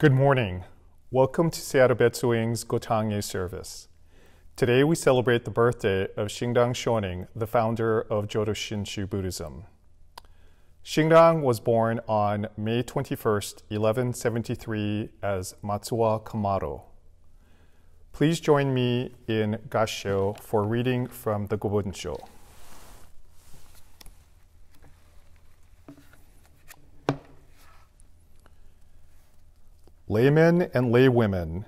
Good morning. Welcome to Seattle Betsuing's Gotangye service. Today we celebrate the birthday of Xingdang Shoning, the founder of Jodo Shinshu Buddhism. Xingdang was born on May 21st, 1173 as Matsuwa Kamado. Please join me in Gassho for reading from the Gobuncho. Laymen and laywomen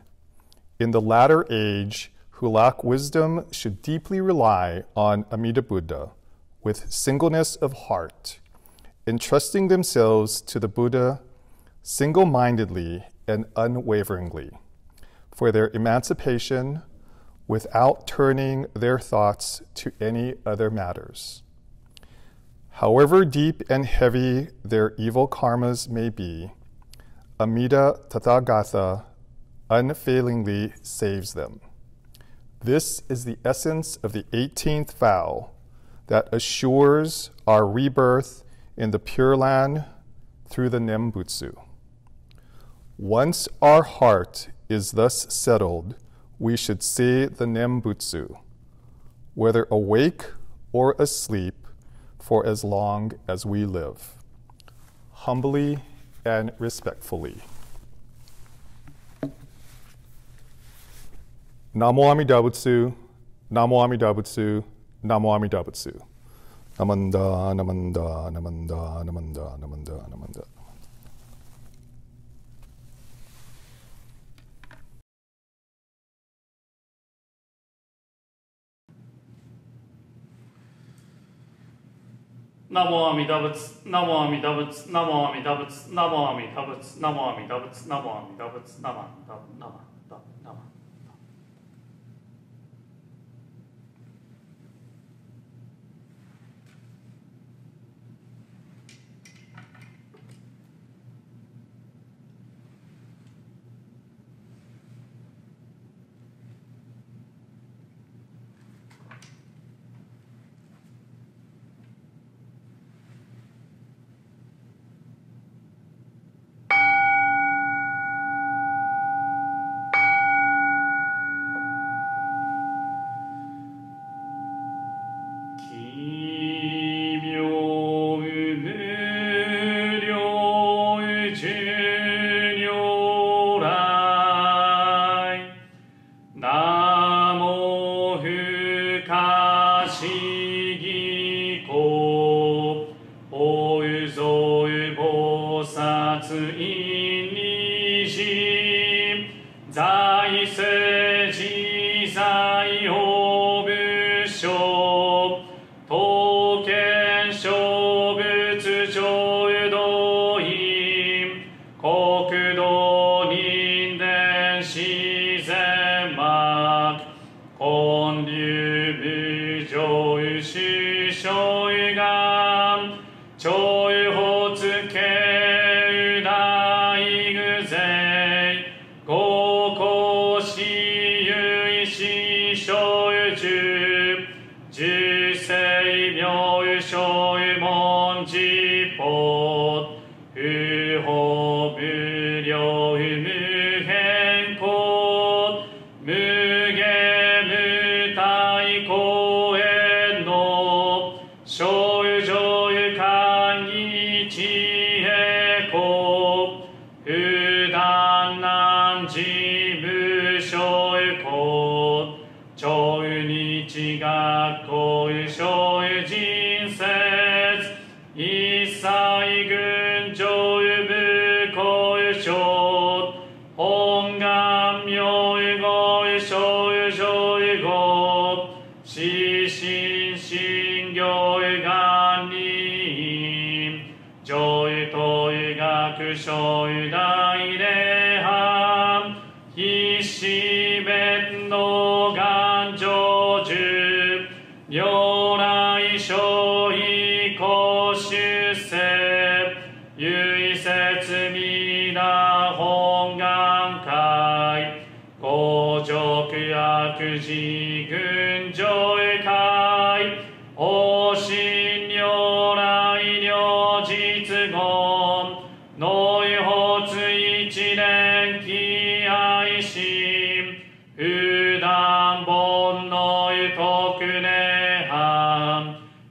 in the latter age who lack wisdom should deeply rely on Amida Buddha with singleness of heart, entrusting themselves to the Buddha single-mindedly and unwaveringly for their emancipation without turning their thoughts to any other matters. However deep and heavy their evil karmas may be, Amida Tathagata unfailingly saves them. This is the essence of the 18th vow that assures our rebirth in the Pure Land through the Nembutsu. Once our heart is thus settled, we should say the Nembutsu, whether awake or asleep, for as long as we live. Humbly and respectfully. Namo Amida Butsu, Namo Amida Butsu, Namo Amida Butsu. Namanda, Namanda, Namanda, Namanda, Namanda, Namanda. Namo Amida Butsu, Namo Amida Butsu, Namo Amida Butsu, Namo Amida Butsu, Namo Amida Butsu, Namo Amida Butsu, Namo Namo.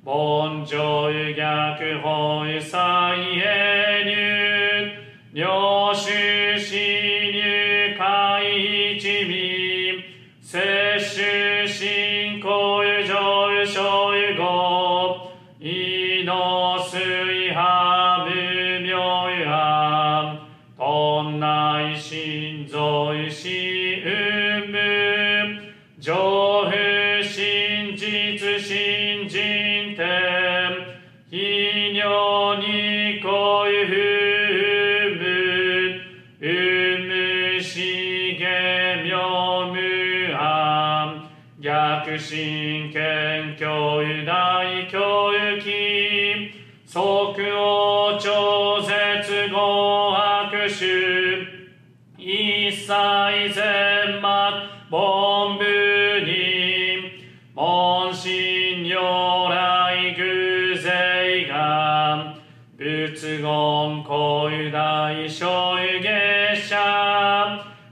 凡上逆法再永入領主死入会一民摂取信仰上所語意の水波無明暗頓内心臓死運無上不真実信心天非尿に恋不無無資源妙無暗逆心謙虚大教育即応超絶語悪種一切全末凡部に問心如来偶税願仏言古大小月社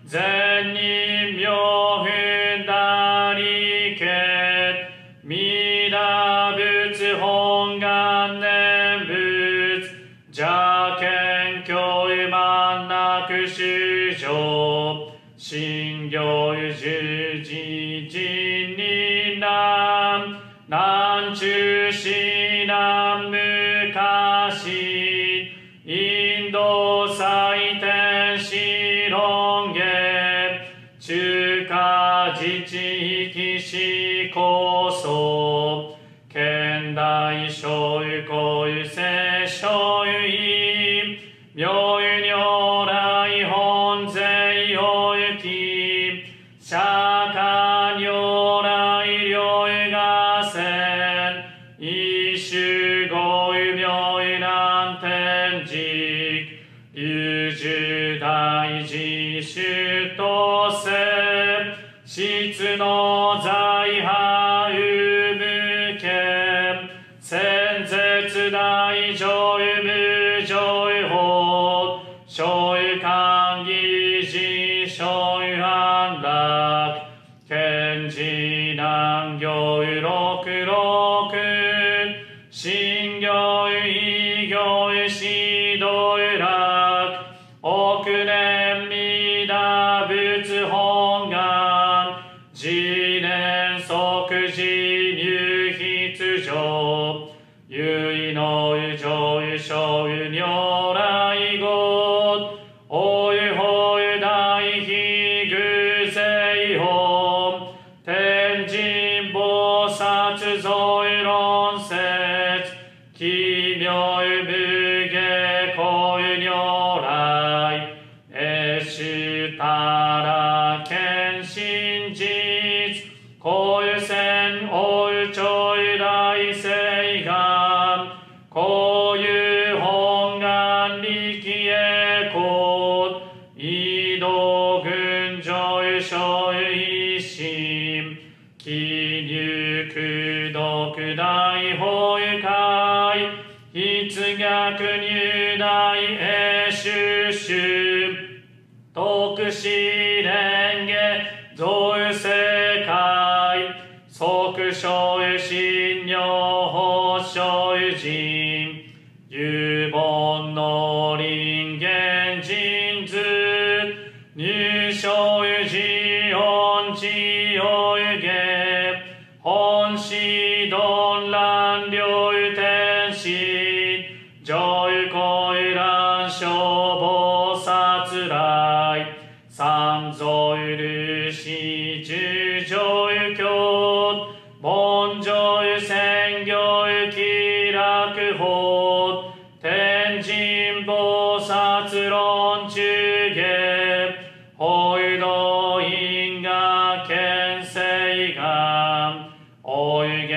善人妙不大理決弥陀仏本願念仏邪見教万楽主上信行十字人に南中死南昔インド最天使論下中華自治域史構想現代小古世小意妙如来本税を行き釈迦如来両がせ一種五妙難天竺流十大自主とせ質の財派有無権先絶大上無上法所有寛義寺所有安楽賢治難行六六信行異行指導楽億年弥陀仏本願自念即時入筆上唯の上小如来語おいほい大悲偶税本天神菩薩増論説奇妙無下古如来越主たら見真実古有戦お有長大誓願古有本願力へ行異道群上小一心記入苦毒大法会筆逆入大永修修徳死蓮華造世界即小信如法小人有本の人間人図入小自音自音下本師鈍乱両天使上古乱小菩薩来三蔵ルシ十上教凡上宣教気楽法天神菩薩論中下法有道因果見世願おいげ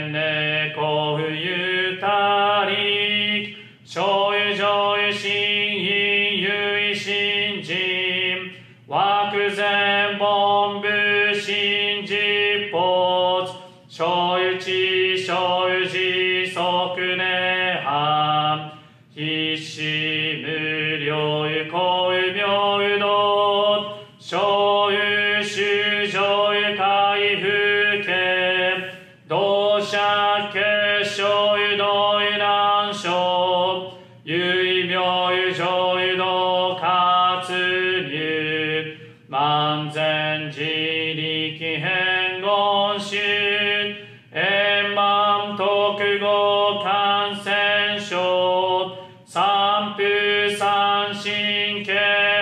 んねこふゆたり小有上有真因有信心枠前本部信実発小有知小有自即涅槃必死無量有公有妙有道小有衆上有回復権同釈結晶国語感染症三風三神経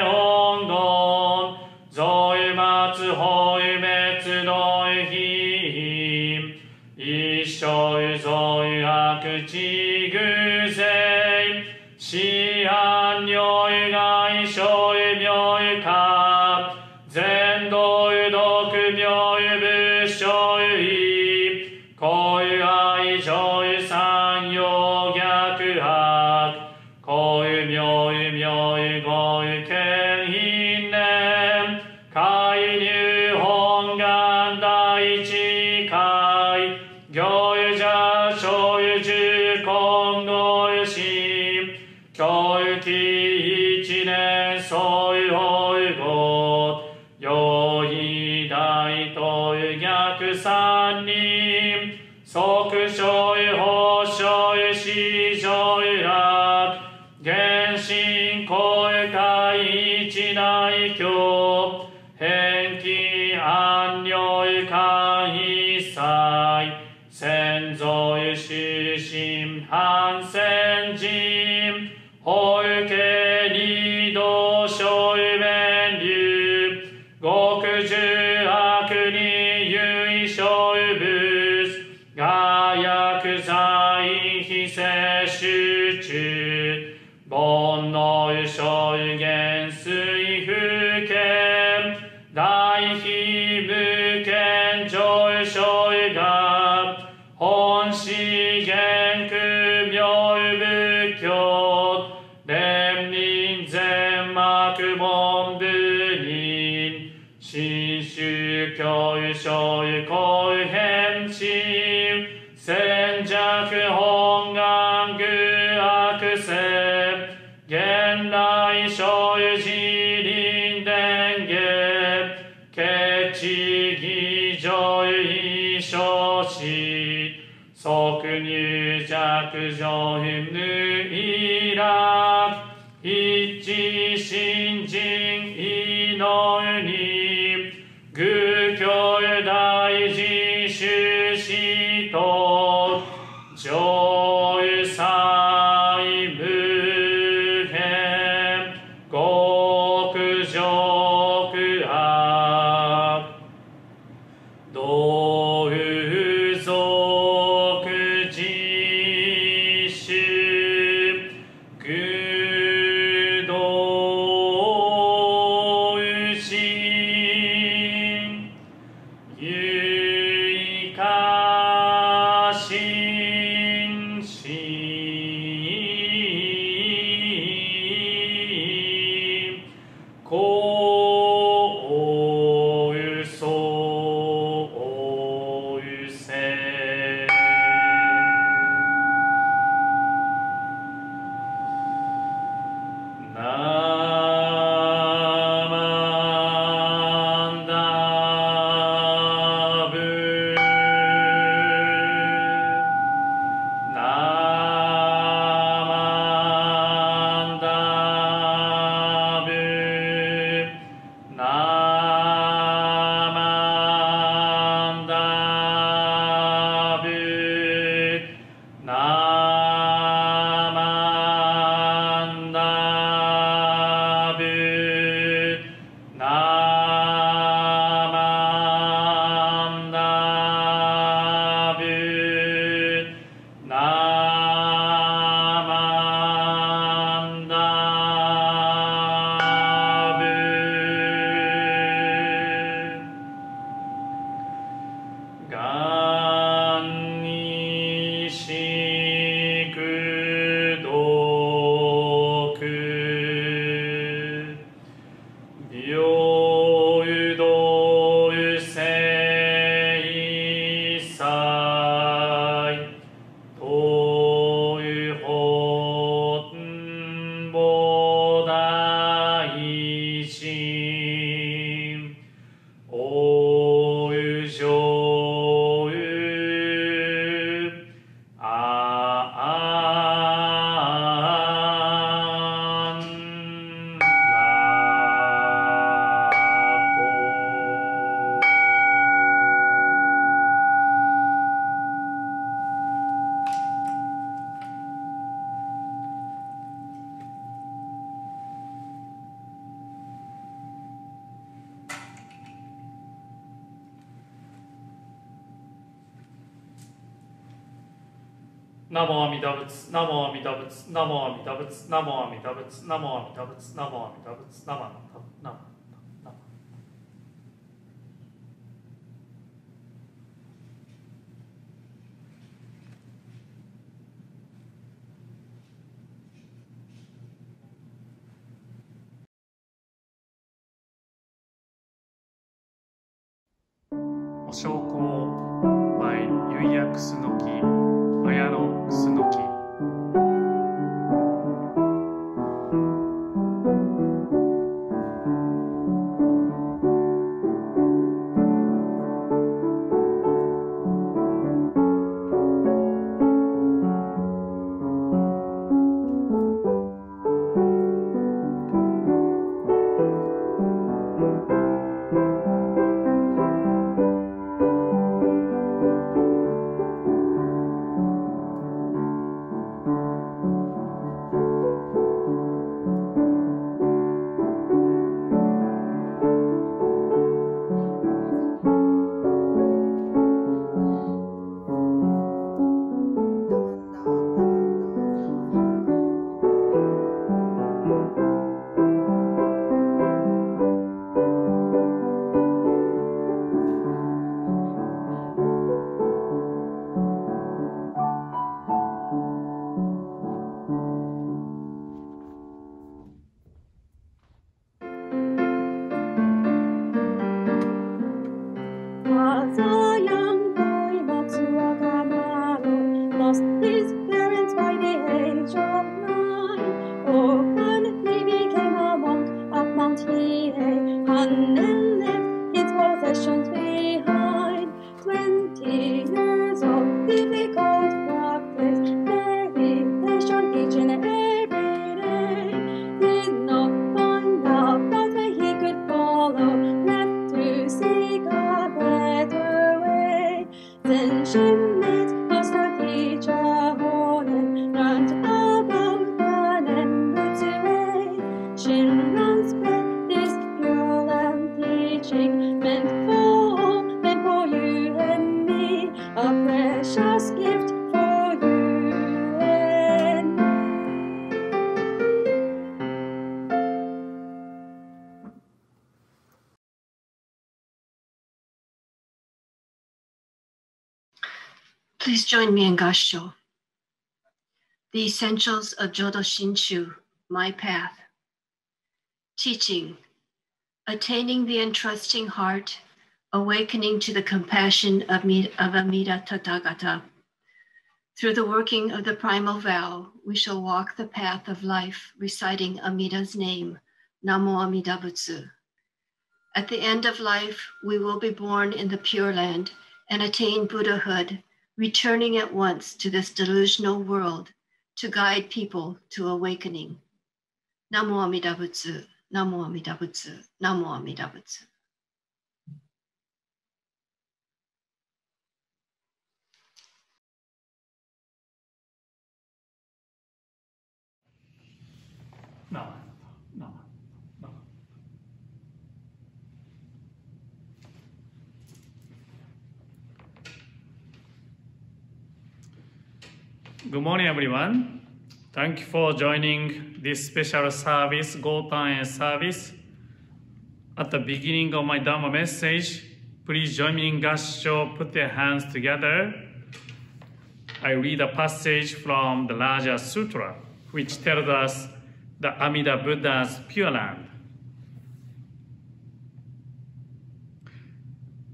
温度増油末法油滅動油品一生油増油悪地偶税市販尿油外傷油妙油化全道油毒妙油仏生油意高油愛上油三陽逆悪高油妙油妙油合油権因念海流本願第一回行油者小油重今後油心教育期一年総油法油五用意大東油逆三人即所油法所油市場油楽原神公油会一内教返金安良油官一切先祖油終身反戦人法油家二道小油弁流極重悪に唯小油物が薬剤非接集中煩悩油小油減水不見大非無見上油小油が本資元空妙油仏教連民全幕門部人新宗教油小油公油変地戦弱本願具悪性現来小油自輪伝下決地義上油非小子即入弱上品無意楽一致新人異能に愚教油大事修士と上油祭無変極上悪道雨俗自主愚道雨心唯化心心高油そう油せナマンダブナモ阿弥陀仏、ナモ阿弥陀仏、ナモ阿弥陀仏、ナモ阿弥陀仏、ナモ阿弥陀仏、ナモ阿弥陀仏、ナモ阿弥陀仏、ナモ。お焼香 by ゆいやくすのき、綾野くすのき。Please join me in Gassho. The Essentials of Jodo Shinshu, My Path. Teaching, attaining the entrusting heart, awakening to the compassion of Amida Tathagata. Through the working of the primal vow, we shall walk the path of life, reciting Amida's name, Namo Amida Butsu. At the end of life, we will be born in the Pure Land and attain Buddhahood, returning at once to this delusional world to guide people to awakening. Namo Amida Butsu, Namo Amida Butsu, Namo Amida Butsu. Good morning, everyone. Thank you for joining this special service, Gotan service. At the beginning of my Dharma message, please join me in Gassho, put your hands together. I read a passage from the Raja Sutra, which tells us the Amida Buddha's Pure Land.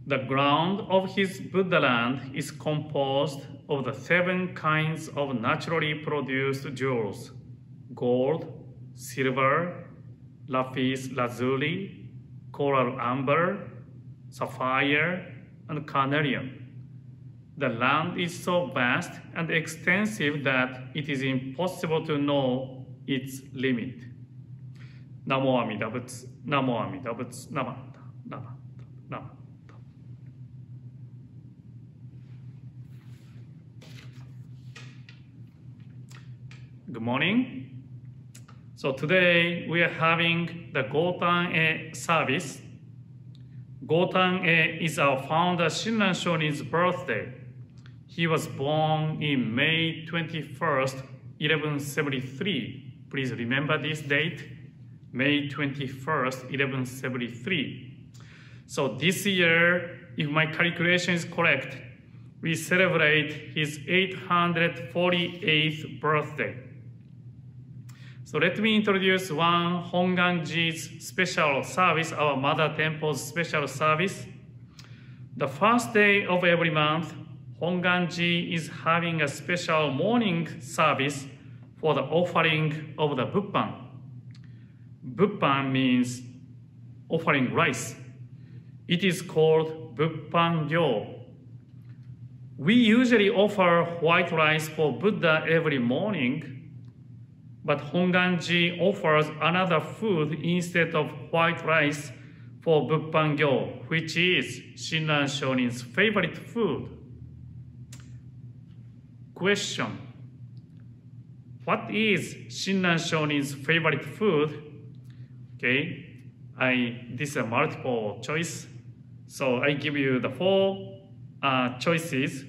The ground of his Buddha land is composed of the 7 kinds of naturally produced jewels: gold, silver, lapis lazuli, coral amber, sapphire, and carnelian. The land is so vast and extensive that it is impossible to know its limit. Namo Amida Butsu, Namo Amida Butsu, Namata, Namata, Namata. Good morning. So today we are having the Gotan-e service. Gotan-e is our founder Shinran Shonin's birthday. He was born in May 21st, 1173. Please remember this date, May 21st, 1173. So this year, if my calculation is correct, we celebrate his 848th birthday. So let me introduce one Honganji's special service, our Mother Temple's special service. The first day of every month, Honganji is having a special morning service for the offering of the Buppan. Buppan means offering rice. It is called Buppan Gyo. We usually offer white rice for Buddha every morning, but Honganji offers another food instead of white rice for Buppan Gyo, which is Shinran Shonin's favorite food. Question: what is Shinran Shonin's favorite food? Okay, this is a multiple choice, so I give you the 4 choices.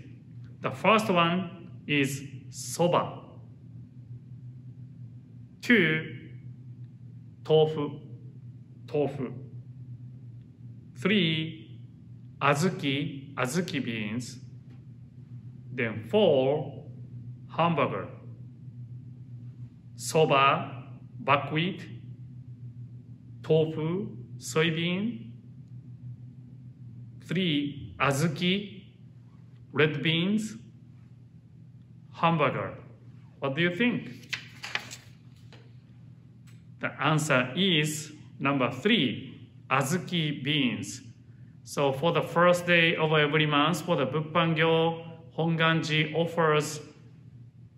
The first one is soba. 2, tofu. 3, azuki beans. Then 4, hamburger. Soba, buckwheat. Tofu, soybean. 3, azuki, red beans. Hamburger. What do you think? The answer is number 3, azuki beans. So for the first day of every month, for the Buppan Gyo, Honganji offers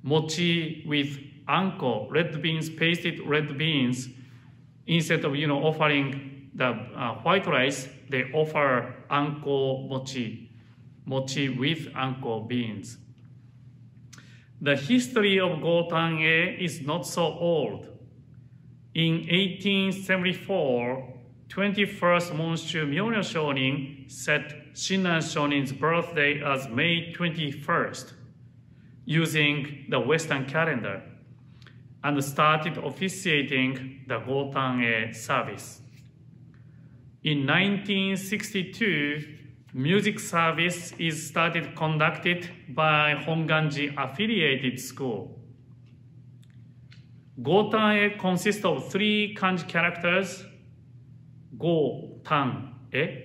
mochi with anko, red beans, pasted red beans. Instead of offering the white rice, they offer anko mochi with anko beans. The history of Gotan-e is not so old. In 1874, 21st Monshu Myono Shonin set Shinran Shonin's birthday as May 21st, using the Western calendar, and started officiating the Gotan-e service. In 1962, music service is started conducted by Honganji affiliated school. Gotan-e consists of 3 kanji characters. Go, tan, e.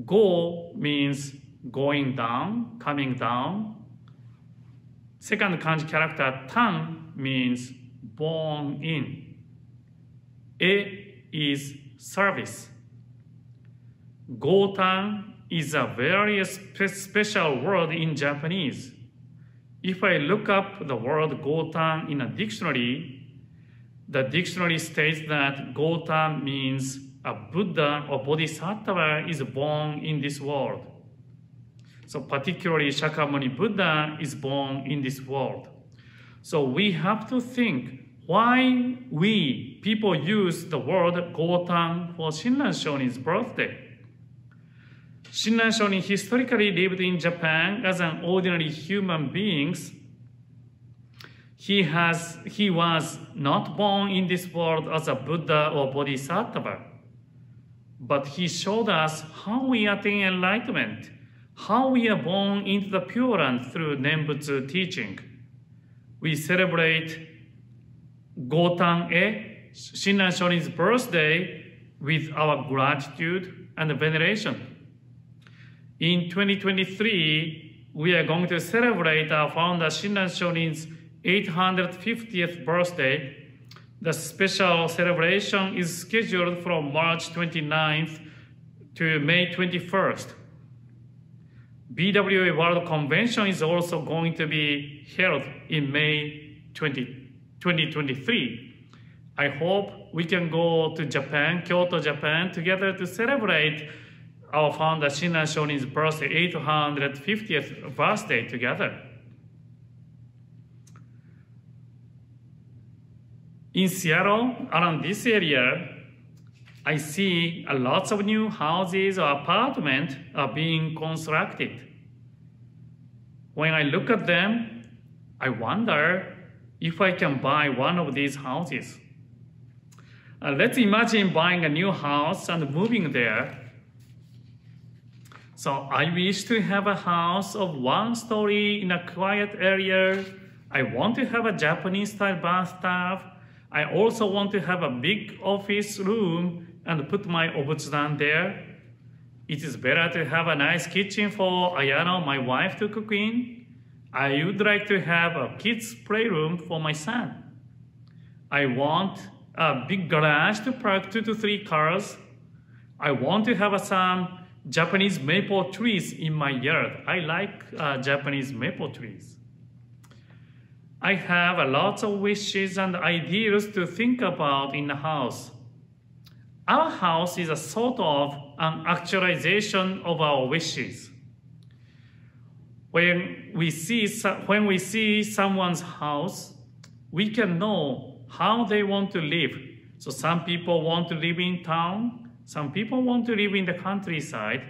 Go means going down, coming down. Second kanji character, tan, means born in. E is service. Gotan is a very special word in Japanese. If I look up the word Gotan in a dictionary, the dictionary states that Gotan means a Buddha or Bodhisattva is born in this world. So particularly Shakyamuni Buddha is born in this world. So we have to think why we people use the word Gotan for Shinran Shonin's birthday. Shinran Shonin historically lived in Japan as an ordinary human being. He was not born in this world as a Buddha or Bodhisattva, but he showed us how we attain enlightenment, how we are born into the Pure Land through Nembutsu teaching. We celebrate Gotan-e, Shinran Shonin's birthday, with our gratitude and veneration. In 2023, we are going to celebrate our founder Shinran Shonin's 850th birthday. The special celebration is scheduled from March 29th to May 21st. BWA World Convention is also going to be held in May 2023. I hope we can go to Japan, Kyoto, Japan, together to celebrate our founder Shinran Shonin's birthday, 850th birthday together. In Seattle, around this area, I see lots of new houses or apartments are being constructed. When I look at them, I wonder if I can buy one of these houses. Let's imagine buying a new house and moving there. So I wish to have a house of 1 story in a quiet area. I want to have a Japanese-style bathtub. I also want to have a big office room and put my obutsudan there. It is better to have a nice kitchen for Ayano, my wife, to cook in. I would like to have a kids' playroom for my son. I want a big garage to park 2 to 3 cars. I want to have some Japanese maple trees in my yard. I like Japanese maple trees. I have lots of wishes and ideas to think about in the house. Our house is a sort of an actualization of our wishes. When we see someone's house, we can know how they want to live. So some people want to live in town. Some people want to live in the countryside.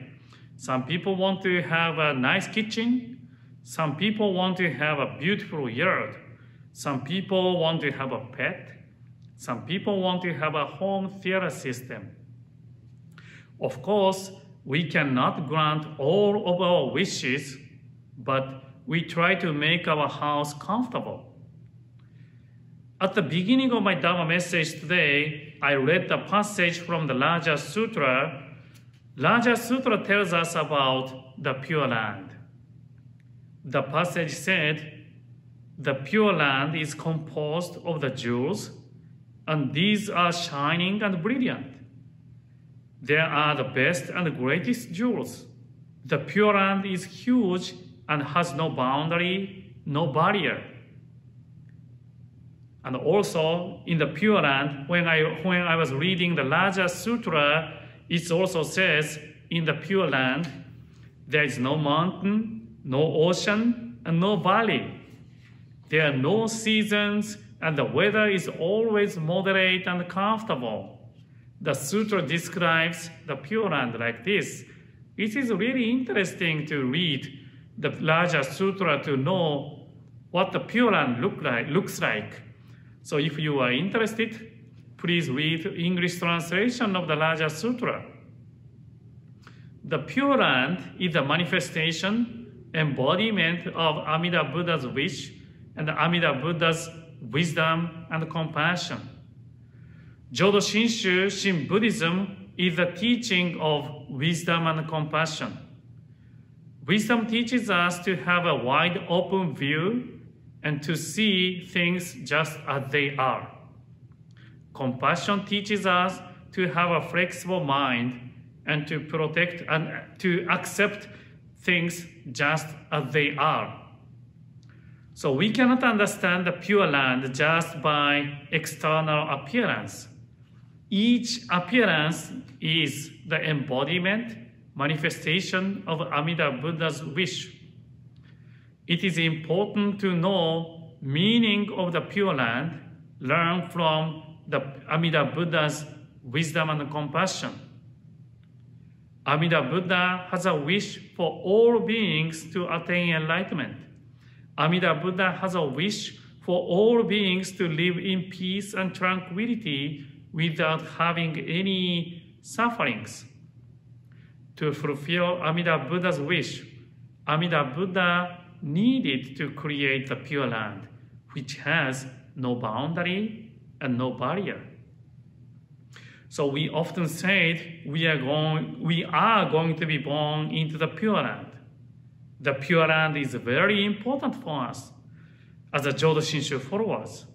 Some people want to have a nice kitchen. Some people want to have a beautiful yard. Some people want to have a pet. Some people want to have a home theater system. Of course, we cannot grant all of our wishes, but we try to make our house comfortable. At the beginning of my Dharma message today, I read the passage from the Raja Sutra. Raja Sutra tells us about the Pure Land. The passage said, the Pure Land is composed of the jewels, and these are shining and brilliant. They are the best and greatest jewels. The Pure Land is huge and has no boundary, no barrier. And also, in the Pure Land, when I was reading the Raja Sutra, it also says, in the Pure Land, there is no mountain, no ocean, and no valley. There are no seasons, and the weather is always moderate and comfortable. The sutra describes the Pure Land like this. It is really interesting to read the Raja Sutra to know what the Pure Land looks like. So if you are interested, please read English translation of the Raja Sutra. The Pure Land is the manifestation, embodiment of Amida Buddha's wish and Amida Buddha's wisdom and compassion. Jodo Shinshu, Shin Buddhism, is the teaching of wisdom and compassion. Wisdom teaches us to have a wide open view and to see things just as they are. Compassion teaches us to have a flexible mind and to protect and to accept things just as they are. So we cannot understand the Pure Land just by external appearance. Each appearance is the embodiment, manifestation of Amida Buddha's wish. It is important to know meaning of the Pure Land, learn from the Amida Buddha's wisdom and compassion. Amida Buddha has a wish for all beings to attain enlightenment. Amida Buddha has a wish for all beings to live in peace and tranquility without having any sufferings. To fulfill Amida Buddha's wish, Amida Buddha needed to create the Pure Land, which has no boundary and no barrier. So we often say we are going to be born into the Pure Land. The Pure Land is very important for us as a Jodo Shinshu followers.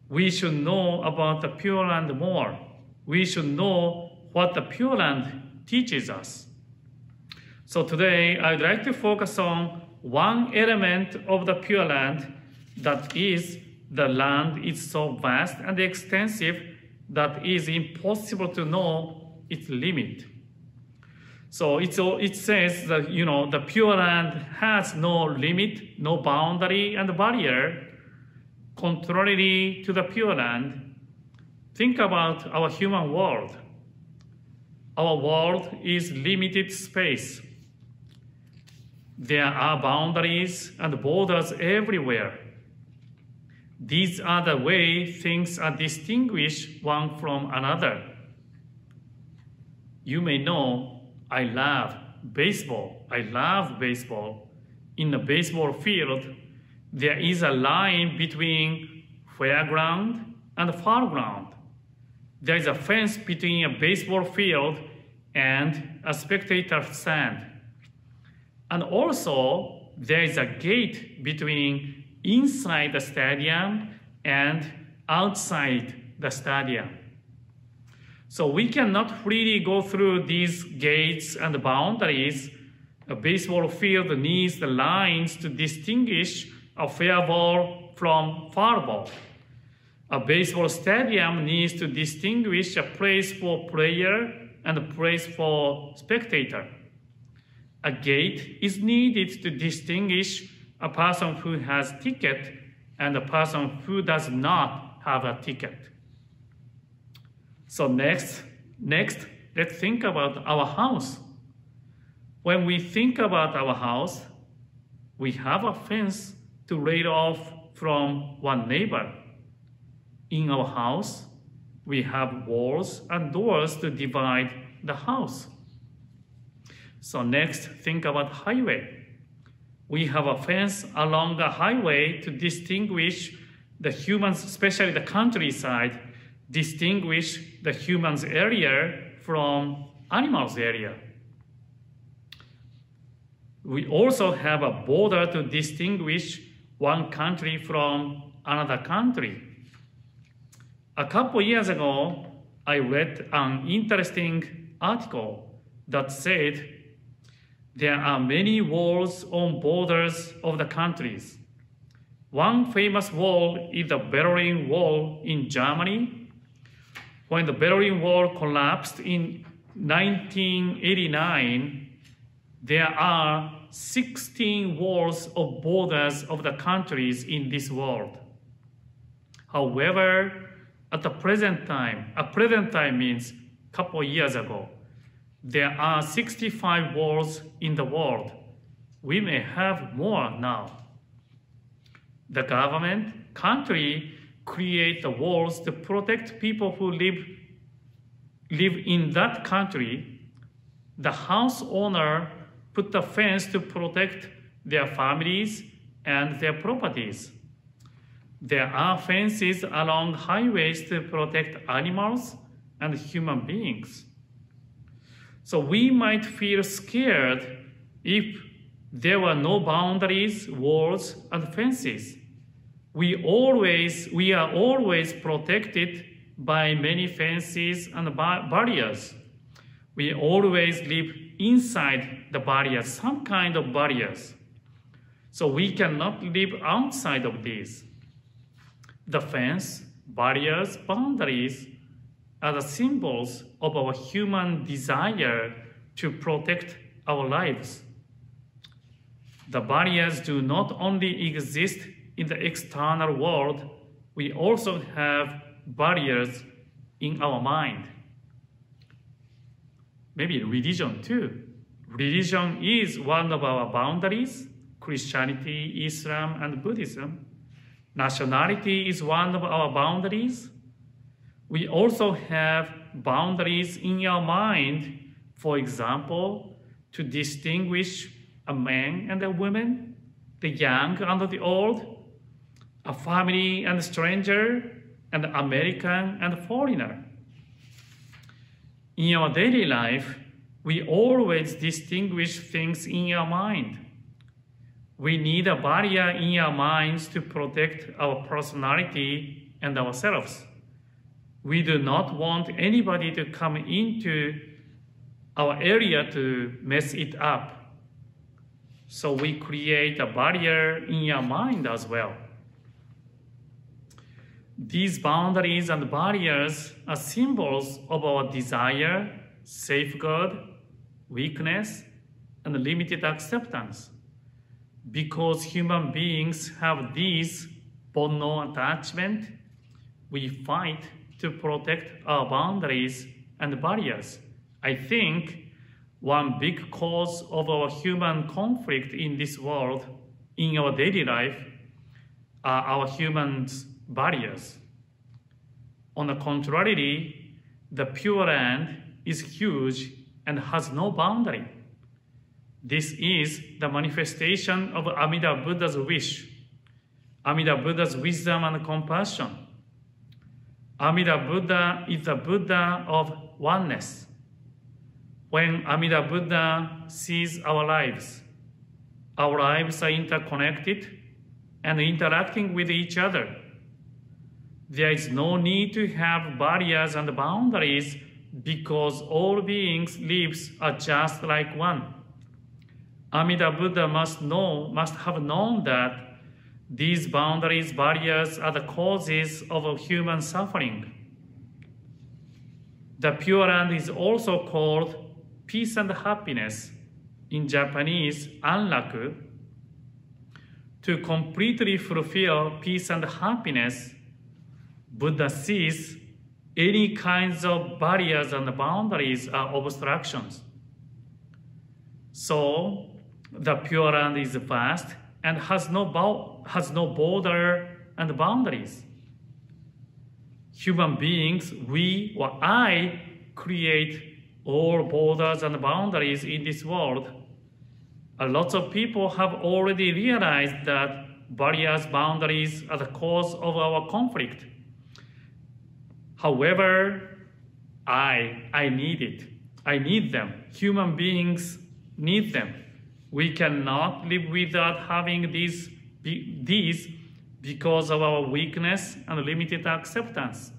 We should know about the Pure Land more. We should know what the Pure Land teaches us. So today, I'd like to focus on one element of the Pure Land, that is, the land is so vast and extensive that it is impossible to know its limit. So it says that, the Pure Land has no limit, no boundary and barrier. Contrary to the Pure Land, think about our human world. Our world is limited space. There are boundaries and borders everywhere. These are the way things are distinguished one from another. You may know I love baseball. I love baseball. In a baseball field, there is a line between fairground and foreground. There is a fence between a baseball field and a spectator stand. And also, there is a gate between inside the stadium and outside the stadium. So we cannot freely go through these gates and boundaries. A baseball field needs the lines to distinguish a fair ball from foul ball. A baseball stadium needs to distinguish a place for player and a place for spectator. A gate is needed to distinguish a person who has a ticket and a person who does not have a ticket. So next, let's think about our house. When we think about our house, we have a fence to rail off from one neighbor. In our house, we have walls and doors to divide the house. So next, think about highway. We have a fence along the highway to distinguish the humans, especially the countryside, distinguish the humans' area from animals' area. We also have a border to distinguish one country from another country. A couple years ago, I read an interesting article that said there are many walls on borders of the countries. One famous wall is the Berlin Wall in Germany. When the Berlin Wall collapsed in 1989, there are 16 walls of borders of the countries in this world. However, at the present time means a couple years ago, there are 65 walls in the world. We may have more now. The government, country, create the walls to protect people who live in that country. The house owner put the fence to protect their families and their properties. There are fences along highways to protect animals and human beings. So we might feel scared if there were no boundaries, walls, and fences. We are always protected by many fences and barriers. We always live inside the barriers, some kind of barriers. So we cannot live outside of these. The fence, barriers, boundaries are the symbols of our human desire to protect our lives. The barriers do not only exist in the external world, we also have barriers in our mind. Maybe religion too. Religion is one of our boundaries, Christianity, Islam, and Buddhism. Nationality is one of our boundaries. We also have boundaries in our mind, for example, to distinguish a man and a woman, the young and the old, a family and a stranger, an American and a foreigner. In our daily life, we always distinguish things in our mind. We need a barrier in our minds to protect our personality and ourselves. We do not want anybody to come into our area to mess it up. So we create a barrier in our mind as well. These boundaries and barriers are symbols of our desire, safeguard, weakness, and limited acceptance. Because human beings have these bonno attachment, we fight to protect our boundaries and barriers. I think one big cause of our human conflict in this world, in our daily life, are our human barriers. On the contrary, the Pure Land is huge and has no boundary. This is the manifestation of Amida Buddha's wish, Amida Buddha's wisdom and compassion. Amida Buddha is the Buddha of oneness. When Amida Buddha sees our lives are interconnected and interacting with each other. There is no need to have barriers and boundaries because all beings' lives are just like one. Amida Buddha must have known that these barriers are the causes of human suffering. The Pure Land is also called peace and happiness, in Japanese, anraku. To completely fulfill peace and happiness, Buddha sees any kinds of barriers and boundaries are obstructions. So, the Pure Land is vast and has no border and boundaries. Human beings, we or I, create all borders and boundaries in this world. Lots of people have already realized that boundaries are the cause of our conflict. However, I need it. I need them. Human beings need them. We cannot live without having these because of our weakness and limited acceptance.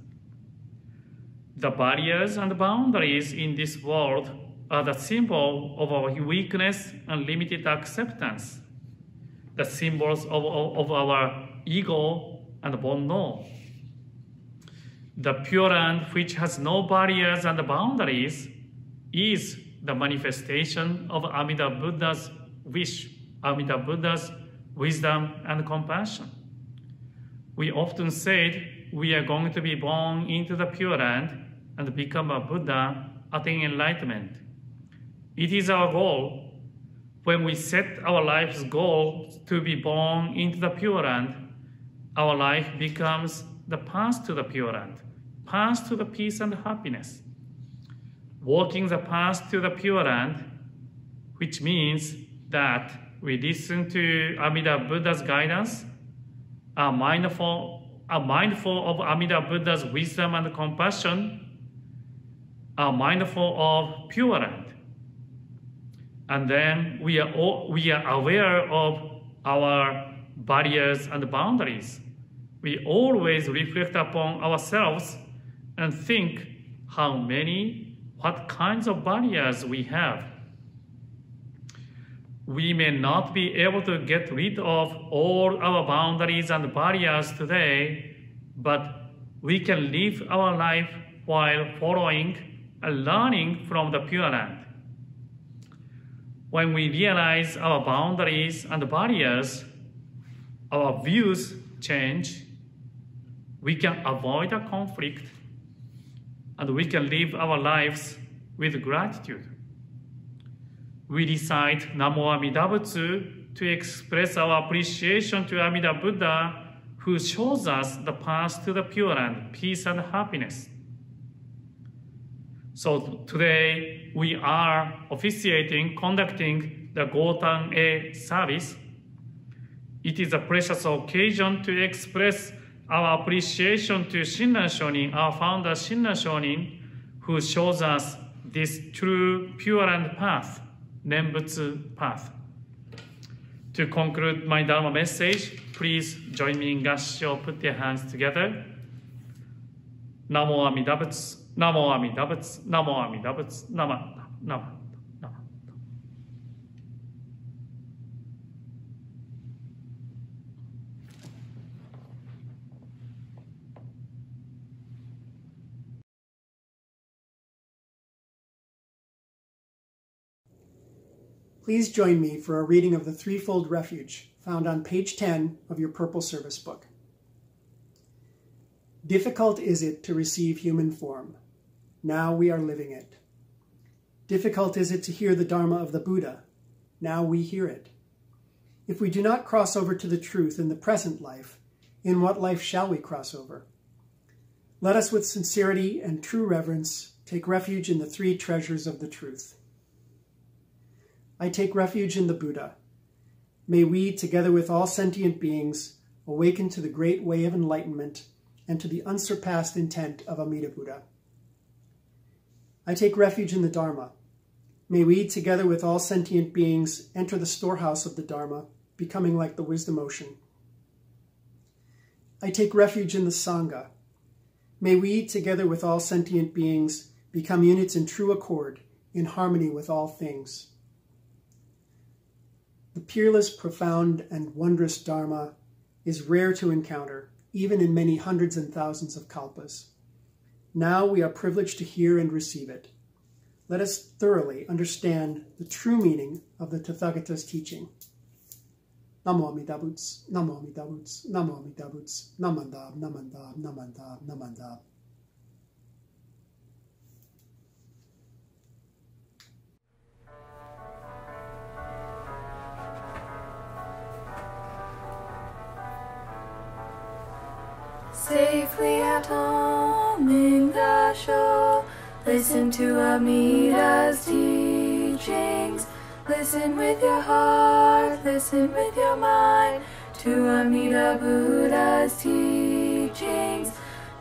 The barriers and boundaries in this world are the symbol of our weakness and limited acceptance, the symbols of our ego and Bonno. The Pure Land, which has no barriers and boundaries, is the manifestation of Amida Buddha's wish, Amida Buddha's wisdom and compassion. We often said we are going to be born into the Pure Land and become a Buddha, attain enlightenment. It is our goal. When we set our life's goal to be born into the Pure Land, our life becomes the path to the Pure Land, path to the peace and happiness. Walking the path to the Pure Land, which means that we listen to Amida Buddha's guidance, are mindful of Amida Buddha's wisdom and compassion, are mindful of Pure Land. And then we are aware of our barriers and boundaries. We always reflect upon ourselves and think what kinds of barriers we have. We may not be able to get rid of all our boundaries and barriers today, but we can live our life while following and learning from the Pure Land. When we realize our boundaries and barriers, our views change, we can avoid a conflict, and we can live our lives with gratitude. We recite Namo Amida Butsu to express our appreciation to Amida Buddha, who shows us the path to the Pure Land, peace and happiness. So today we are conducting the Gotan-e service. It is a precious occasion to express our appreciation to Shinran Shonin, our founder Shinran Shonin, who shows us this true Pure Land path, Nembutsu path. To conclude my Dharma message, please join me in Gassho. Put your hands together. Namo Amida Butsu, Namo Amida Butsu, Namo Amida Butsu, Nama, Nama. Please join me for a reading of the Threefold Refuge, found on page 10 of your Purple Service Book. Difficult is it to receive human form. Now we are living it. Difficult is it to hear the Dharma of the Buddha. Now we hear it. If we do not cross over to the truth in the present life, in what life shall we cross over? Let us with sincerity and true reverence take refuge in the three treasures of the truth. I take refuge in the Buddha. May we, together with all sentient beings, awaken to the great way of enlightenment and to the unsurpassed intent of Amida Buddha. I take refuge in the Dharma. May we, together with all sentient beings, enter the storehouse of the Dharma, becoming like the wisdom ocean. I take refuge in the Sangha. May we, together with all sentient beings, become units in true accord, in harmony with all things. The peerless, profound, and wondrous Dharma is rare to encounter, even in many hundreds and thousands of kalpas. Now we are privileged to hear and receive it. Let us thoroughly understand the true meaning of the Tathagata's teaching. Namo Amida Butsu, Namo Amida Butsu, Namo Amida Butsu, Namandab, Namandab, Namandab, Namandab. Safely at home in Gasho, listen to Amida's teachings. Listen with your heart, listen with your mind to Amida Buddha's teachings.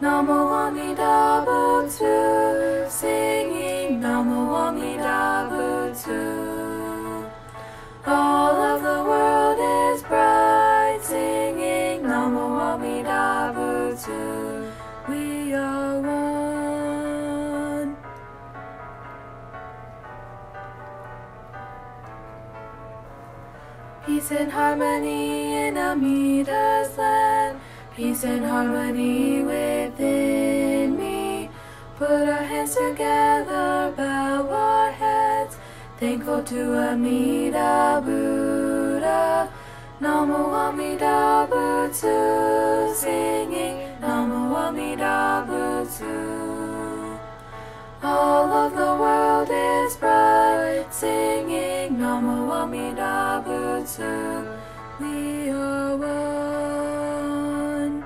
Namo Amida Butsu, singing Namo Amida Butsu. All of the world is bright, singing Namo Amida Butsu. We are one. Peace and harmony in Amida's land. Peace and harmony within me. Put our hands together, bow our heads, thankful to Amida Buddha. Namo Amida Butsu, singing Namo Amida Butsu. All of the world is bright, singing Namo Amida Butsu. We are one.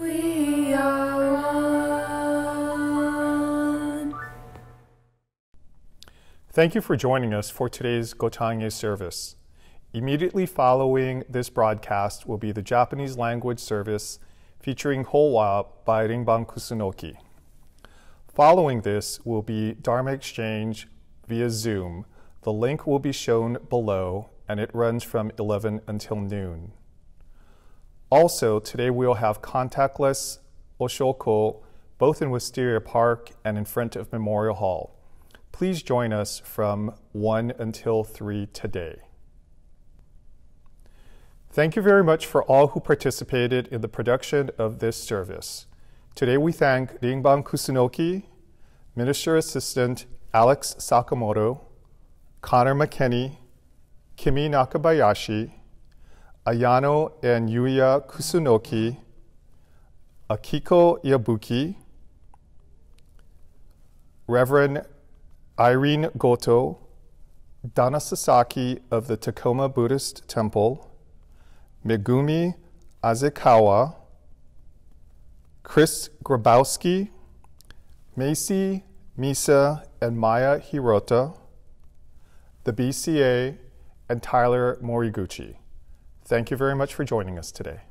We are one. Thank you for joining us for today's Gotange service. Immediately following this broadcast will be the Japanese language service featuring Howa by Rinban Kusunoki. Following this will be Dharma exchange via Zoom. The link will be shown below and it runs from 11 until noon. Also, today we'll have contactless Oshoko both in Wisteria Park and in front of Memorial Hall. Please join us from 1 until 3 today. Thank you very much for all who participated in the production of this service. Today we thank Rinban Kusunoki, Minister Assistant Alex Sakamoto, Connor McKinney, Kimi Nakabayashi, Ayano and Yuya Kusunoki, Akiko Yabuki, Reverend Irene Goto, Dana Sasaki of the Tacoma Buddhist Temple, Megumi Azekawa, Chris Grabowski, Macy, Misa, and Maya Hirota, the BCA, and Tyler Moriguchi. Thank you very much for joining us today.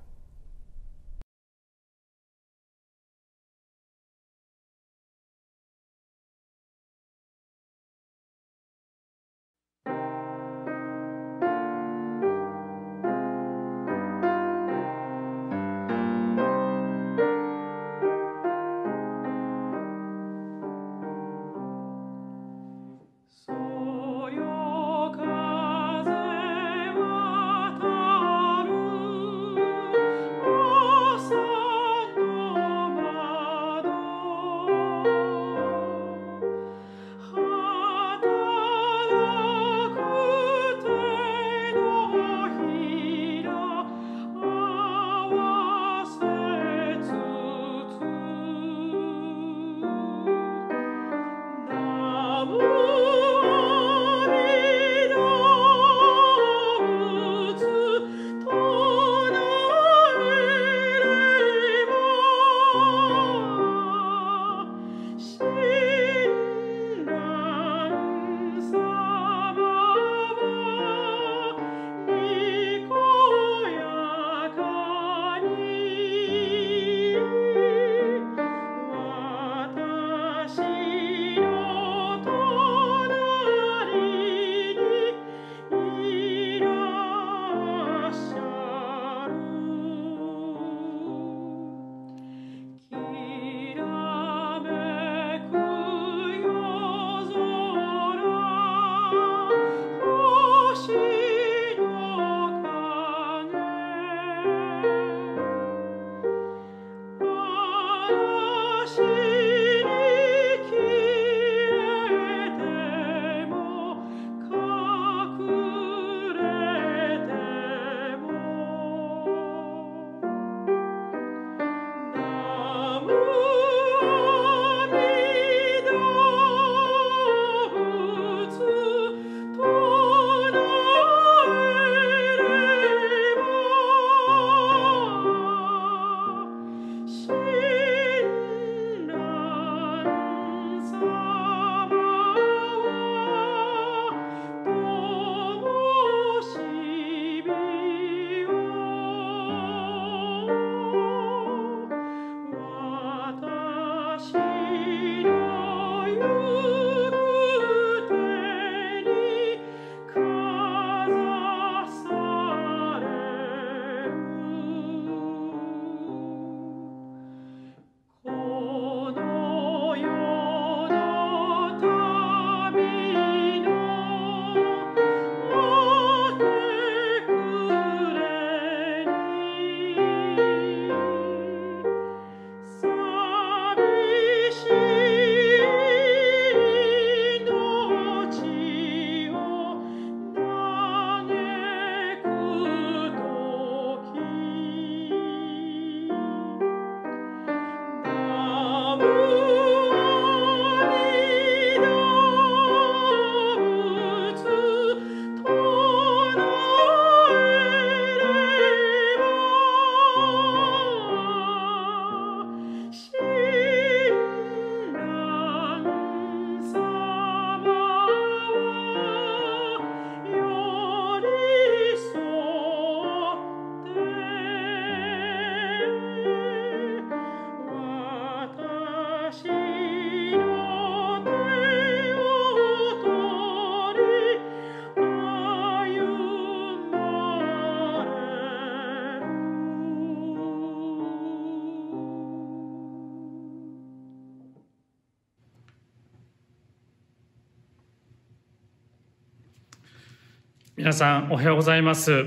皆さんおはようございます。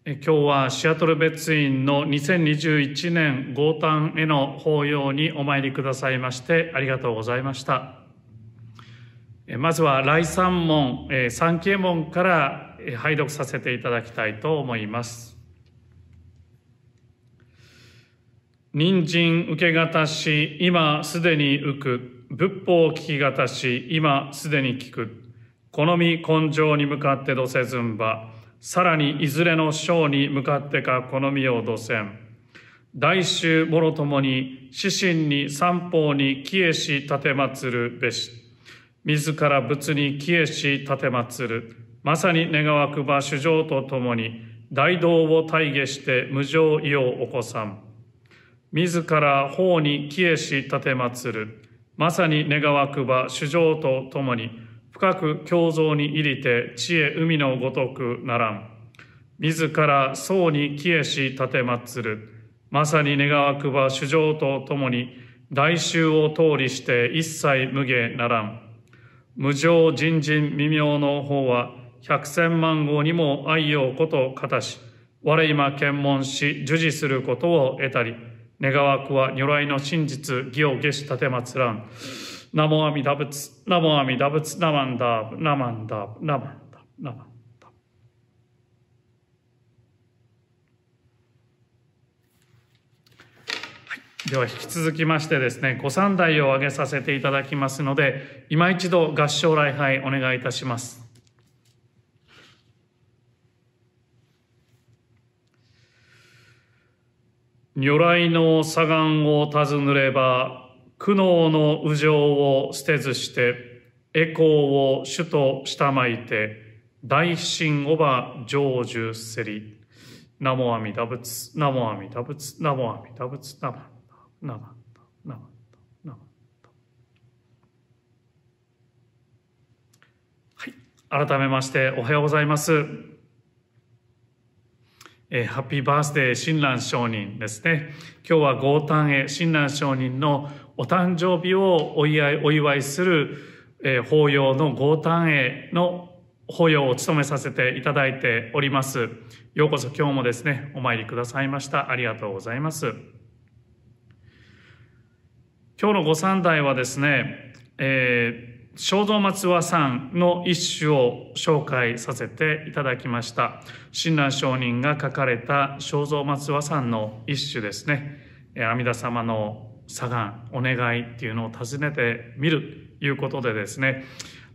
今日はシアトル別院の2021年豪誕への法要にお参りくださいましてありがとうございました。まずは来三門、三啓門から拝読させていただきたいと思います。人参受けがたし、今すでに受く。仏法聞きがたし、今すでに聞く。好み根性に向かってどせずんば。さらにいずれの章に向かってか好みをどせん。大衆もろともに、四神に三方に帰依し立てまつるべし。自ら仏に帰依し立てまつる。まさに願わくば主情とともに、大道を大下して無常意を起こさん。自ら法に帰依し立てまつる。まさに願わくば主情とともに、深く胸像に入りて知恵海のごとくならん。自ら僧に帰依し立てまつる。まさに願わくば主情とともに、大衆を通りして一切無下ならん。無常人人未明の法は、百千万号にも愛用ことかたし、我今検問し、授事することを得たり、願わくは如来の真実、義を下し立てまつらん。ナモアミダ仏、ナモアミダ仏、ナマンダーブ、ナマンダーブ、ナマンダーブ、ナマンダーブ。では引き続きましてですね、ご三代を挙げさせていただきますので、今一度合唱礼拝お願いいたします。如来の左岸を尋ねれば、苦悩の無常を捨てずして、栄光を主としたまいて、大神おば成就せり。ナモアミダ仏、ナモアミダ仏、ナモアミダ仏、ナマンダ、ナマンダ、ナマンダ、ナマンダ。はい。改めましておはようございます。ハッピーバースデー親鸞上人ですね。今日は豪誕へ親鸞上人のお誕生日をお祝いする、法要の豪誕への法要を務めさせていただいております。ようこそ今日もですね、お参りくださいました。ありがとうございます。今日のご三代はですね、正蔵松和さんの一首を紹介させていただきました。親鸞上人が書かれた正蔵松和さんの一首ですね。阿弥陀様の左岸、お願いっていうのを尋ねてみるということでですね、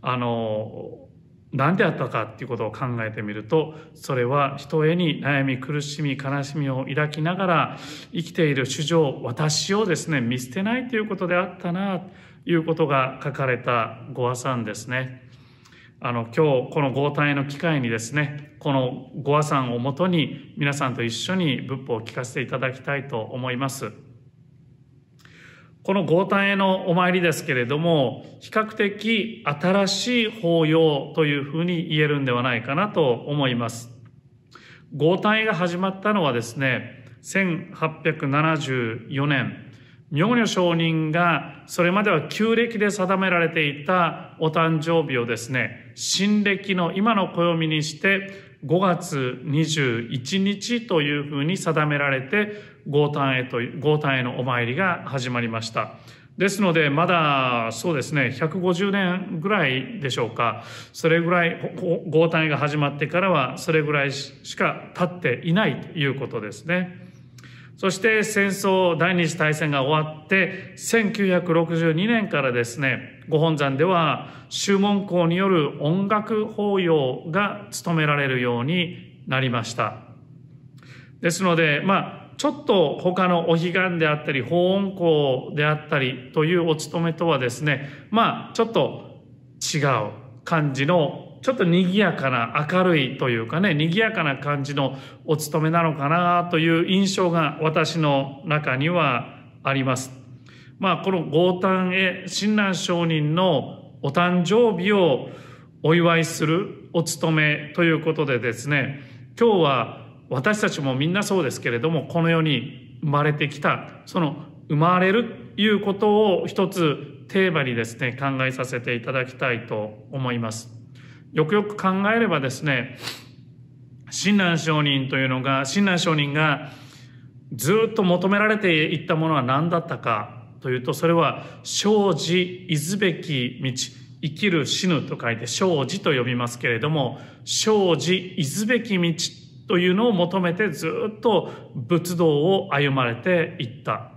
何であったかっていうことを考えてみると、それはひとえに悩み苦しみ悲しみを抱きながら生きている主情、私をですね見捨てないということであったなということが書かれたご和賛ですね。今日この豪誕への機会にですね、このご和賛をもとに皆さんと一緒に仏法を聞かせていただきたいと思います。この豪誕へのお参りですけれども、比較的新しい法要というふうに言えるんではないかなと思います。豪誕へが始まったのはですね、1874年、妙如上人がそれまでは旧暦で定められていたお誕生日をですね、新暦の今の暦にして5月21日というふうに定められて、豪誕へのお参りが始まりました。ですので、まだそうですね、150年ぐらいでしょうか。それぐらい、豪誕へが始まってからはそれぐらいしか経っていないということですね。そして戦争、第二次大戦が終わって、1962年からですね、ご本山では宗門公による音楽法要が務められるようになりました。ですので、ちょっと他のお彼岸であったり、法音公であったりというお務めとはですね、ちょっと違う感じの、ちょっと賑やかな明るいというかね、賑やかな感じのお務めなのかなという印象が私の中にはあります。この豪誕へ親鸞上人のお誕生日をお祝いするお務めということでですね、今日は私たちもみんなそうですけれども、この世に生まれてきた、その生まれるということを一つテーマにですね、考えさせていただきたいと思います。よくよく考えればですね、親鸞上人がずっと求められていったものは何だったかというと、それは生じいずべき道、生きる死ぬと書いて生じと呼びますけれども、生じいずべき道というのを求めてずっと仏道を歩まれていった。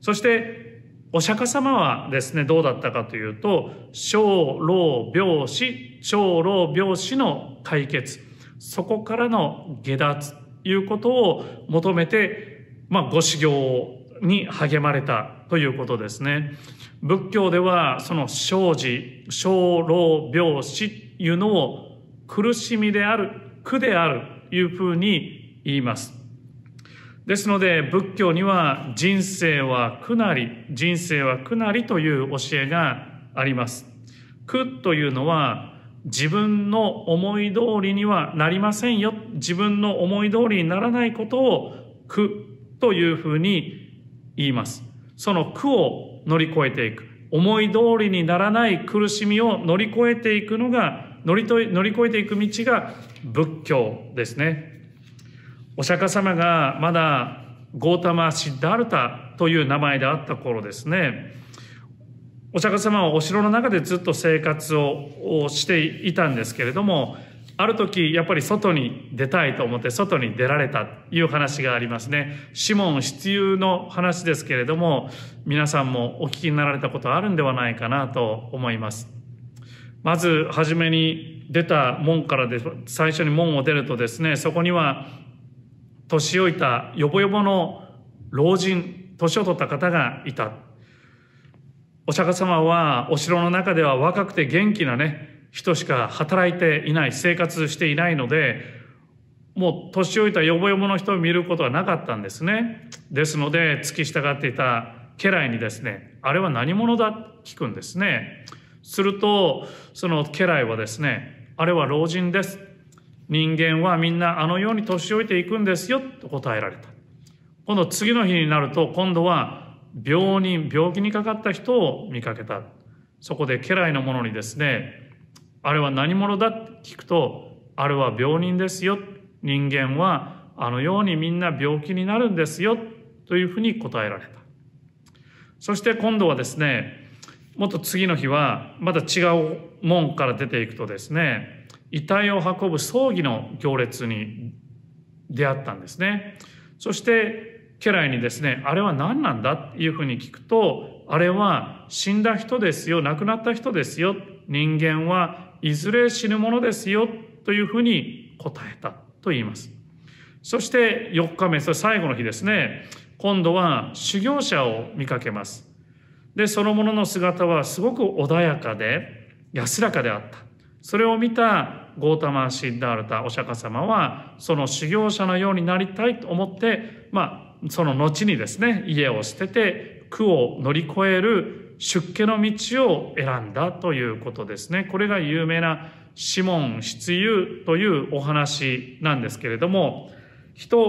そしてお釈迦様はですね、どうだったかというと、生老病死の解決、そこからの下脱ということを求めて、ご修行に励まれたということですね。仏教ではその生老病死というのを苦しみである、苦であるというふうに言います。ですので仏教には人生は苦なりという教えがあります。苦というのは自分の思い通りにはなりませんよ。自分の思い通りにならないことを苦というふうに言います。その苦を乗り越えていく。思い通りにならない苦しみを乗り越えていく道が仏教ですね。お釈迦様がまだゴータマ・シッダールタという名前であった頃ですね、お釈迦様はお城の中でずっと生活をしていたんですけれども、ある時やっぱり外に出たいと思って外に出られたという話がありますね。シモン失遊の話ですけれども、皆さんもお聞きになられたことあるんではないかなと思います。まず初めに出た門からで、最初に門を出るとですね、そこには年老いたよぼよぼの老人、年を取った方がいた。お釈迦様はお城の中では若くて元気な人しか働いていない、生活していないので、もう年老いたよぼよぼの人を見ることはなかったんですね。ですので付き従っていた家来にですね、あれは何者だと聞くんですね。するとその家来はですね、あれは老人です。人間はみんなあのように年老いていくんですよと答えられた。今度次の日になると、今度は病気にかかった人を見かけた。そこで家来の者にですね、あれは何者だって聞くと、あれは病人ですよ。人間はあのようにみんな病気になるんですよというふうに答えられた。そして今度はですね、もっと次の日はまた違う門から出ていくとですね、遺体を運ぶ葬儀の行列に出会ったんですね。そして家来にですね、あれは何なんだっていうふうに聞くと、あれは死んだ人ですよ、亡くなった人ですよ、人間はいずれ死ぬものですよというふうに答えたと言います。そして4日目、それ最後の日ですね、今度は修行者を見かけます。で、その者の姿はすごく穏やかで安らかであった。それを見たゴータマ・シッダールタお釈迦様は、その修行者のようになりたいと思って、その後にですね、家を捨てて苦を乗り越える出家の道を選んだということですね。これが有名なシモン失遊というお話なんですけれども、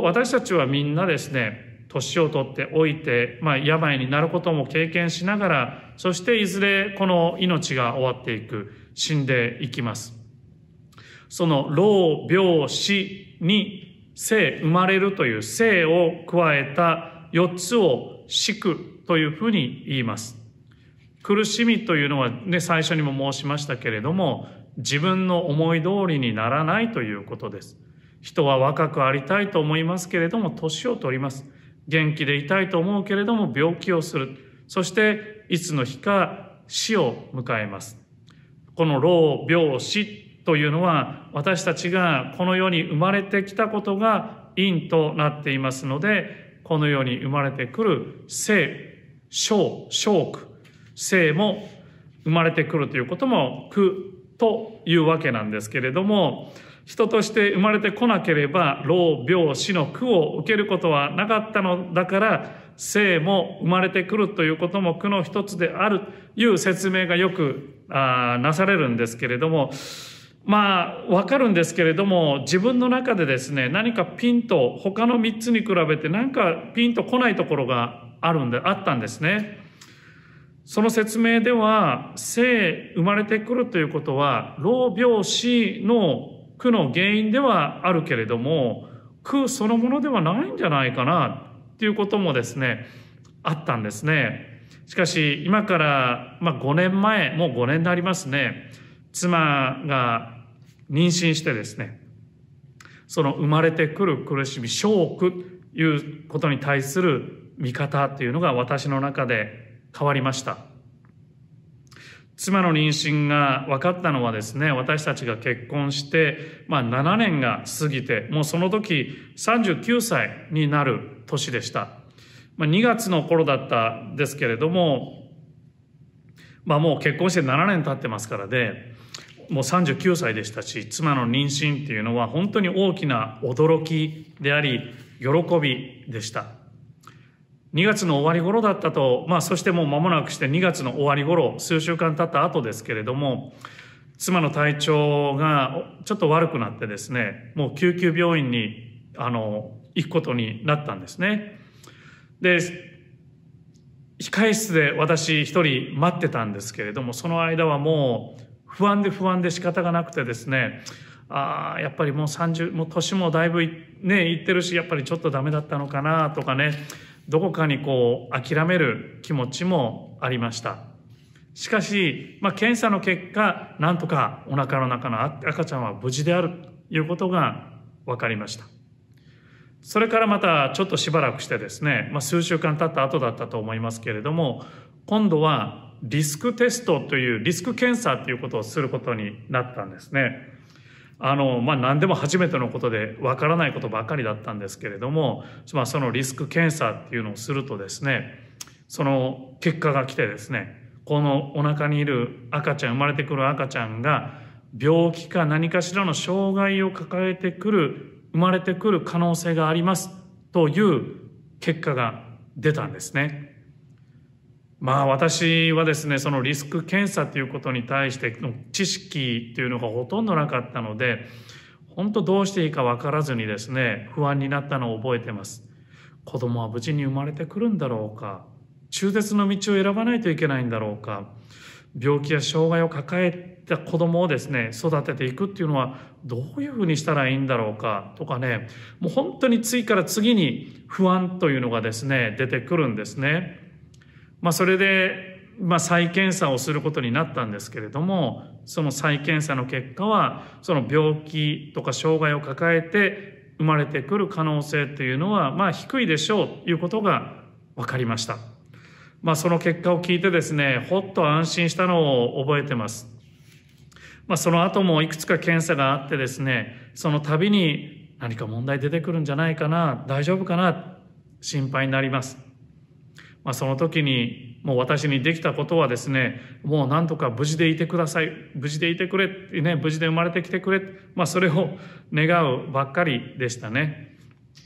私たちはみんなですね、年を取って老いて、病になることも経験しながら、そしていずれこの命が終わっていく、死んでいきます。その老病死に生、生まれるという生を加えた4つを死苦というふうに言います。苦しみというのはね、最初にも申しましたけれども、自分の思い通りにならないということです。人は若くありたいと思いますけれども、年を取ります。元気でいたいと思うけれども、病気をする。そしていつの日か死を迎えます。この老病死というのは、私たちがこの世に生まれてきたことが因となっていますので、この世に生まれてくる生、生苦、生も生まれてくるということも苦というわけなんですけれども、人として生まれてこなければ老病死の苦を受けることはなかったのだから、生も生まれてくるということも苦の一つであるという説明がよくなされるんですけれども、わかるんですけれども、自分の中でですね、何かピンと他の3つに比べて何かピンとこないところがあったんですね。その説明では、生まれてくるということは、老病死の苦の原因ではあるけれども、苦そのものではないんじゃないかなっていうこともですね、あったんですね。しかし、今から5年前、もう5年になりますね。妻が妊娠してですね、その生まれてくる苦しみ、生苦ということに対する見方というのが私の中で変わりました。妻の妊娠が分かったのはですね、私たちが結婚して、7年が過ぎて、もうその時39歳になる年でした。2月の頃だったんですけれども、もう結婚して7年経ってますからで、もう39歳でしたし、妻の妊娠っていうのは本当に大きな驚きであり、喜びでした。2月の終わり頃だったと、そしてもう間もなくして2月の終わり頃、数週間経った後ですけれども、妻の体調がちょっと悪くなってですね、もう救急病院に行くことになったんですね。で、控室で私一人待ってたんですけれども、その間はもう不安で仕方がなくてですね、やっぱりもうもう年もだいぶね、いってるし、やっぱりちょっとダメだったのかなとかね、どこかに諦める気持ちもありました。しかし、検査の結果、なんとかお腹の中の赤ちゃんは無事であるということが分かりました。それからまたちょっとしばらくしてですね、数週間経った後だったと思いますけれども、今度はリスクテストというリスク検査ということをすることになったんですね。何でも初めてのことでわからないことばかりだったんですけれども、そのリスク検査っていうのをするとですね、その結果が来てですね、このお腹にいる赤ちゃん、生まれてくる赤ちゃんが病気か何かしらの障害を抱えてくる、生まれてくる可能性がありますという結果が出たんですね。私はですね、そのリスク検査ということに対しての知識というのがほとんどなかったので、本当どうしていいか分からずにですね、不安になったのを覚えています。子供は無事に生まれてくるんだろうか、中絶の道を選ばないといけないんだろうか、病気や障害を抱えた子供をですね、育てていくっていうのはどういうふうにしたらいいんだろうかとかね、もう本当に次から次に不安というのがですね、出てくるんですね。それで、再検査をすることになったんですけれども、その再検査の結果は、その病気とか障害を抱えて生まれてくる可能性というのは、低いでしょうということが分かりました。その結果を聞いてですね、ほっと安心したのを覚えてます。その後もいくつか検査があってですね、その度に何か問題出てくるんじゃないかな、大丈夫かな、心配になります。その時にもう私にできたことはですね、もうなんとか無事でいてください、無事でいてくれってね、無事で生まれてきてくれ、それを願うばっかりでしたね。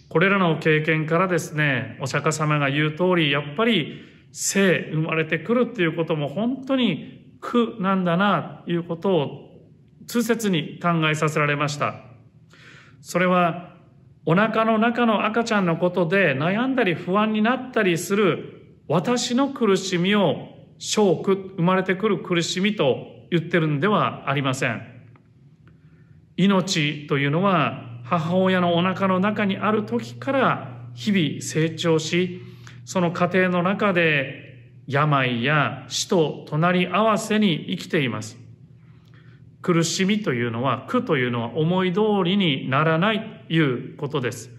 これらの経験からですね、お釈迦様が言う通り、やっぱり生まれてくるっていうことも本当に苦なんだなということを痛切に考えさせられました。それはお腹の中の赤ちゃんのことで悩んだり不安になったりする私の苦しみを生苦、生まれてくる苦しみと言ってるんではありません。命というのは母親のお腹の中にある時から日々成長し、その過程の中で病や死と隣り合わせに生きています。苦しみというのは、苦というのは思い通りにならないということです。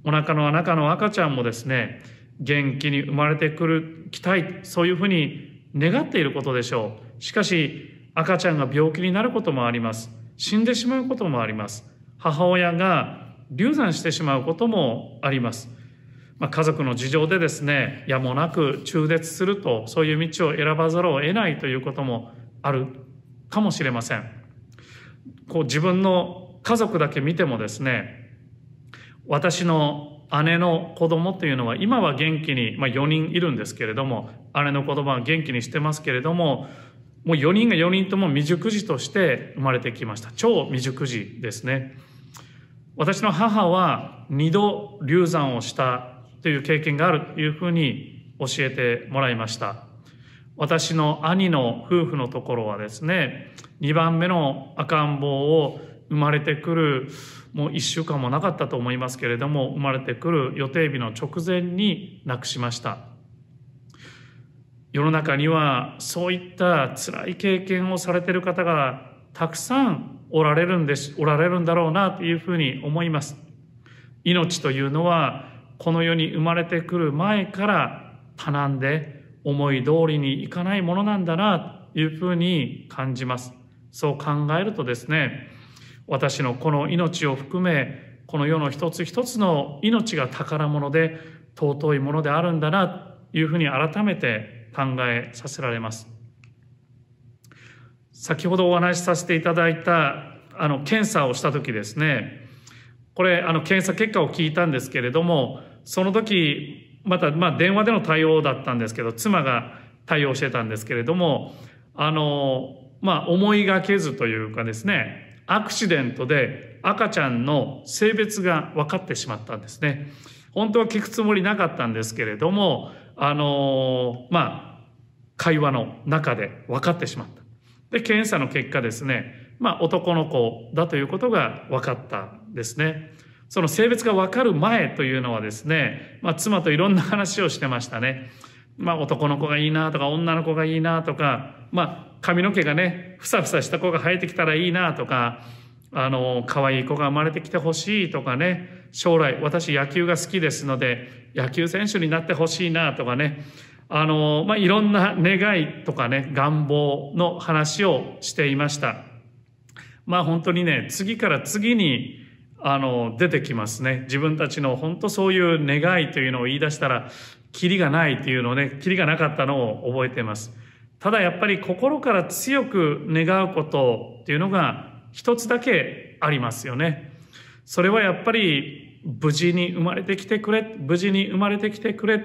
お腹の中の赤ちゃんもですね、元気に生まれてきたい、そういうふうに願っていることでしょう。しかし、赤ちゃんが病気になることもあります。死んでしまうこともあります。母親が流産してしまうこともあります。家族の事情でですね、やもなく中絶すると、そういう道を選ばざるを得ないということもあるかもしれません。自分の家族だけ見てもですね、私の姉の子供というのは今は元気に、4人いるんですけれども、姉の子供は元気にしてますけれども、もう4人が4人とも未熟児として生まれてきました。超未熟児ですね。私の母は2度流産をしたという経験があるというふうに教えてもらいました。私の兄の夫婦のところはですね、2番目の赤ん坊を生まれてくる、もう1週間もなかったと思いますけれども、生まれてくる予定日の直前に亡くしました。世の中にはそういった辛い経験をされている方がたくさんおられるんだろうなというふうに思います。命というのはこの世に生まれてくる前から多難で思い通りにいかないものなんだなというふうに感じます。そう考えるとですね、私のこの命を含め、この世の一つ一つの命が宝物で尊いものであるんだなというふうに改めて考えさせられます。先ほどお話しさせていただいた検査をした時ですね、これ検査結果を聞いたんですけれども、その時また電話での対応だったんですけど、妻が対応してたんですけれども、思いがけずというかですね、アクシデントで赤ちゃんの性別が分かってしまったんですね。本当は聞くつもりなかったんですけれども、会話の中で分かってしまった。で、検査の結果ですね、男の子だということが分かったんですね。その性別が分かる前というのはですね、妻といろんな話をしてましたね。男の子がいいなとか、女の子がいいなとか、髪の毛がね、ふさふさした子が生えてきたらいいなとか、可愛い子が生まれてきてほしいとかね、将来私野球が好きですので野球選手になってほしいなとかね、いろんな願いとかね、願望の話をしていました。本当にね、次から次に出てきますね。自分たちの本当そういう願いというのを言い出したらキリがないというのをね、キリがなかったのを覚えています。ただやっぱり心から強く願うことっていうのが一つだけありますよね。それはやっぱり無事に生まれてきてくれ、無事に生まれてきてくれ、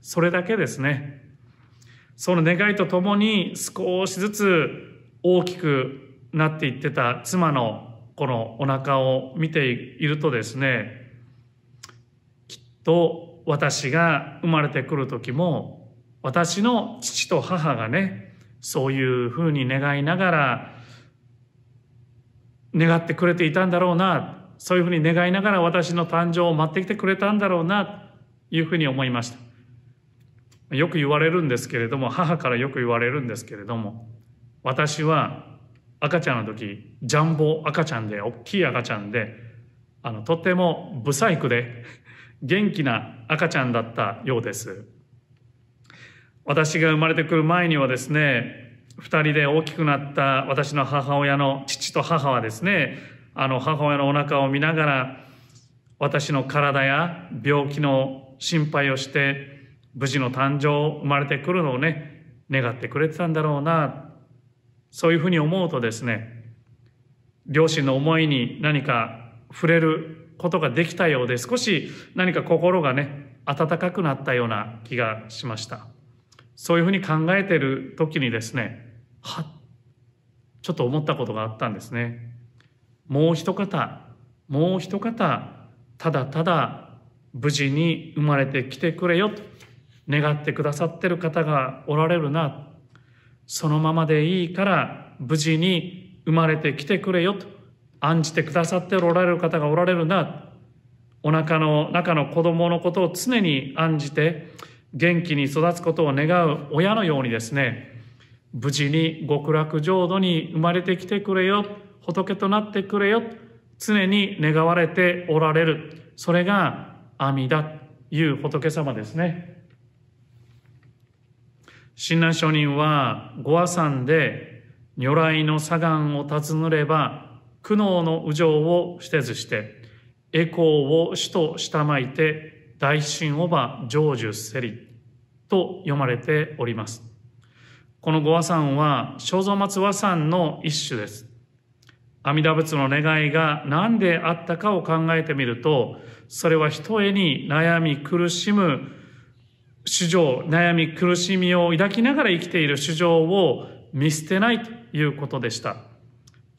それだけですね。その願いとともに少しずつ大きくなっていってた妻のこのお腹を見ているとですね、きっと私が生まれてくる時も私の父と母がね、そういうふうに願いながら願ってくれていたんだろうな、そういうふうに願いながら私の誕生を待ってきてくれたんだろうなというふうに思いました。よく言われるんですけれども、母からよく言われるんですけれども、私は赤ちゃんの時ジャンボ赤ちゃんで、大きい赤ちゃんで、とても不細工で元気な赤ちゃんだったようです。私が生まれてくる前にはですね、2人で大きくなった私の母親の父と母はですね、母親のお腹を見ながら私の体や病気の心配をして無事の誕生、生まれてくるのをね、願ってくれてたんだろうな、そういうふうに思うとですね、両親の思いに何か触れることができたようで、少し何か心がね、温かくなったような気がしました。そういうふうに考えている時にですね、ちょっと思ったことがあったんですね。もう一方、ただただ無事に生まれてきてくれよと願ってくださっている方がおられるな。そのままでいいから無事に生まれてきてくれよと案じてくださっておられる方がおられるな。お腹の中の子供のことを常に案じて元気に育つことを願う親のようにですね、無事に極楽浄土に生まれてきてくれよ、仏となってくれよ、常に願われておられる。それが阿弥陀という仏様ですね。親鸞上人はご阿参で、如来の左岸を尋ねれば苦悩の右情を捨てずして、栄光を主としたまいて大神をば成就せりと読まれております。このご阿参は正蔵松和参の一種です。阿弥陀仏の願いが何であったかを考えてみると、それはひとえに悩み苦しむ主情、悩み苦しみを抱きながら生きている主情を見捨てないということでした。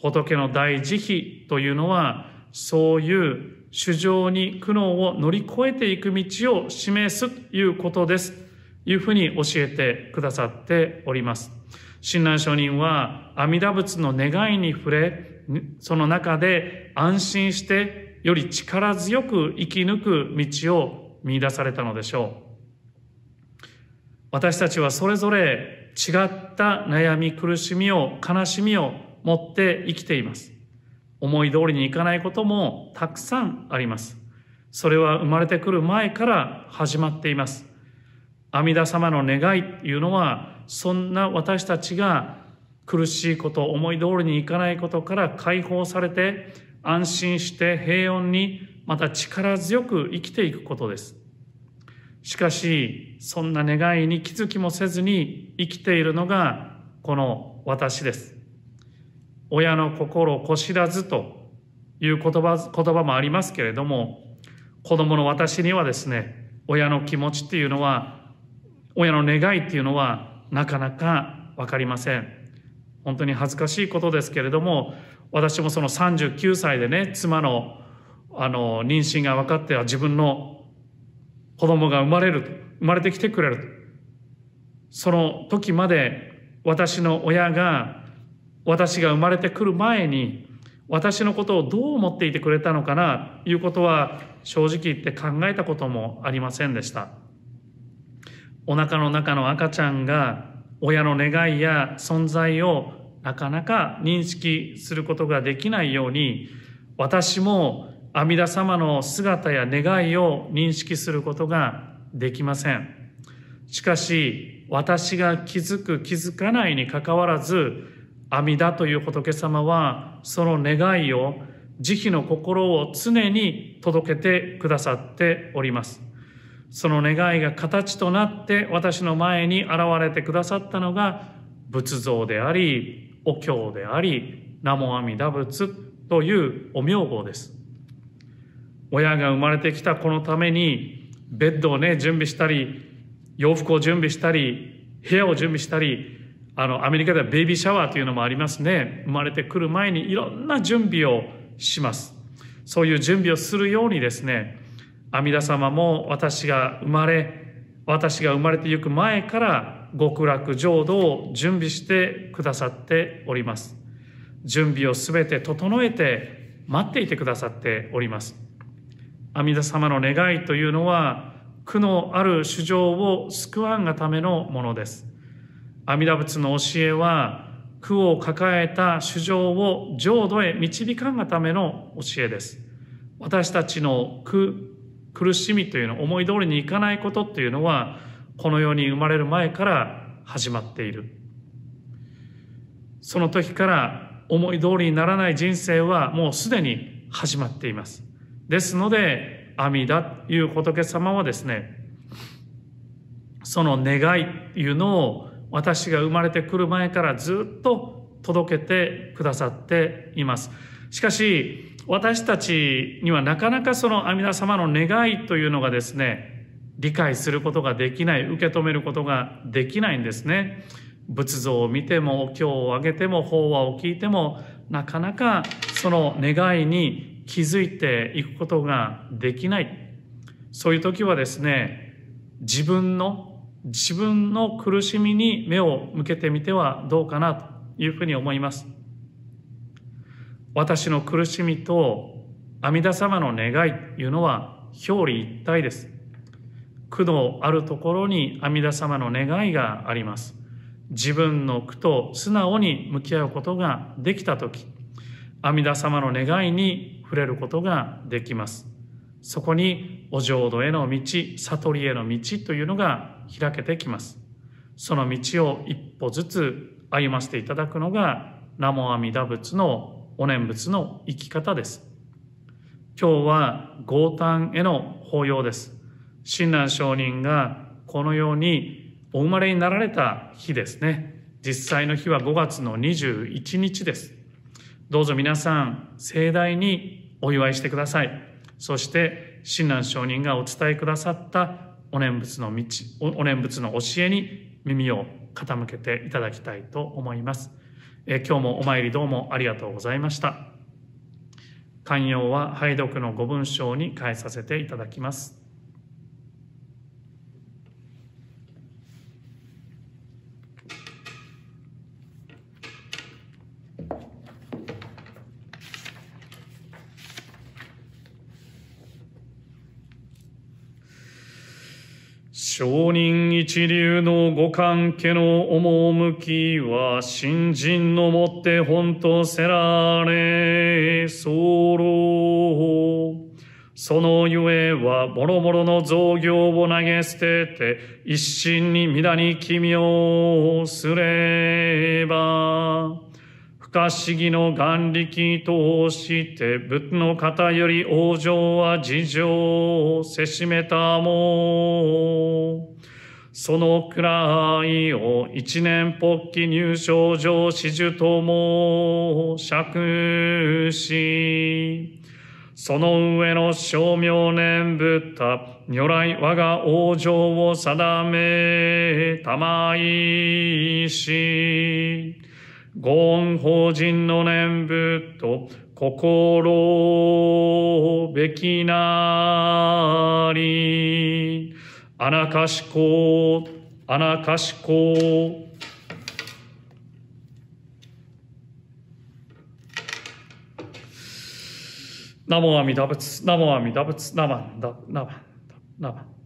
仏の大慈悲というのは、そういう主情に苦悩を乗り越えていく道を示すということです。いうふうに教えてくださっております。親鸞上人は阿弥陀仏の願いに触れ、その中で安心してより力強く生き抜く道を見出されたのでしょう。私たちはそれぞれ違った悩み、苦しみを、悲しみを持って生きています。思い通りにいかないこともたくさんあります。それは生まれてくる前から始まっています。阿弥陀様の願いというのは、そんな私たちが苦しいこと、思い通りにいかないことから解放されて、安心して平穏に、また力強く生きていくことです。しかし、そんな願いに気づきもせずに生きているのがこの私です。親の心子知らずという言葉もありますけれども、子供の私にはですね、親の気持ちっていうのは、親の願いっていうのはなかなかわかりません。本当に恥ずかしいことですけれども、私もその39歳でね、妻の妊娠が分かっては自分の子供が生まれてきてくれる。その時まで私の親が、私が生まれてくる前に私のことをどう思っていてくれたのかなということは正直言って考えたこともありませんでした。お腹の中の赤ちゃんが親の願いや存在をなかなか認識することができないように、私も阿弥陀様の姿や願いを認識することができません。しかし、私が気づく気づかないにかかわらず、阿弥陀という仏様はその願いを、慈悲の心を常に届けてくださっております。その願いが形となって私の前に現れてくださったのが仏像であり、お経であり、南無阿弥陀仏というお名号です。親が生まれてきた子のためにベッドをね、準備したり、洋服を準備したり、部屋を準備したり、アメリカではベイビーシャワーというのもありますね。生まれてくる前にいろんな準備をします。そういう準備をするようにですね、阿弥陀様も私が生まれてゆく前から極楽浄土を準備してくださっております。準備をすべて整えて待っていてくださっております。阿弥陀様の願いというのは、苦のある衆生を救わんがためのものです。阿弥陀仏の教えは、苦を抱えた衆生を浄土へ導かんがための教えです。私たちの苦しみというの、思い通りにいかないことというのは、この世に生まれる前から始まっている。その時から思い通りにならない人生はもうすでに始まっています。ですので、阿弥陀という仏様はですね、その願いというのを私が生まれてくる前からずっと届けてくださっています。しかし、私たちにはなかなかその阿弥陀様の願いというのがですね、理解することができない、受け止めることができないんですね。仏像を見ても、お経をあげても、法話を聞いても、なかなかその願いに気づいていくことができない。そういう時はですね、自分の苦しみに目を向けてみてはどうかなというふうに思います。私の苦しみと阿弥陀様の願いというのは表裏一体です。苦のあるところに阿弥陀様の願いがあります。自分の苦と素直に向き合うことができたとき、阿弥陀様の願いに触れることができます。そこにお浄土への道、悟りへの道というのが開けてきます。その道を一歩ずつ歩ませていただくのが南無阿弥陀仏のお念仏の生き方です。今日は豪誕への法要です。親鸞上人がこのようにお生まれになられた日ですね。実際の日は5月の21日です。どうぞ皆さん盛大にお祝いしてください。そして親鸞上人がお伝えくださったお念仏の道、お念仏の教えに耳を傾けていただきたいと思います。今日もお参りどうもありがとうございました。寛容は拝読のご文章に変えさせていただきます。上人一流のご関係の趣は、信心のもって本とせられ、候。そのゆえは、もろもろの造業を投げ捨てて、一心に皆に奇妙すれば、不可思議の眼力として、仏の方より往生は事情せしめたも。そのくらいを一年発起入賞上始終とも釈し、その上の称名念仏陀、如来我が往生を定めたまいし、ご恩法人の念仏と心べきなり、あなかしこ、あなかしこ。ナモ阿弥陀仏、ナモ阿弥陀仏、ナマンダ、ナマンダ、ナマン。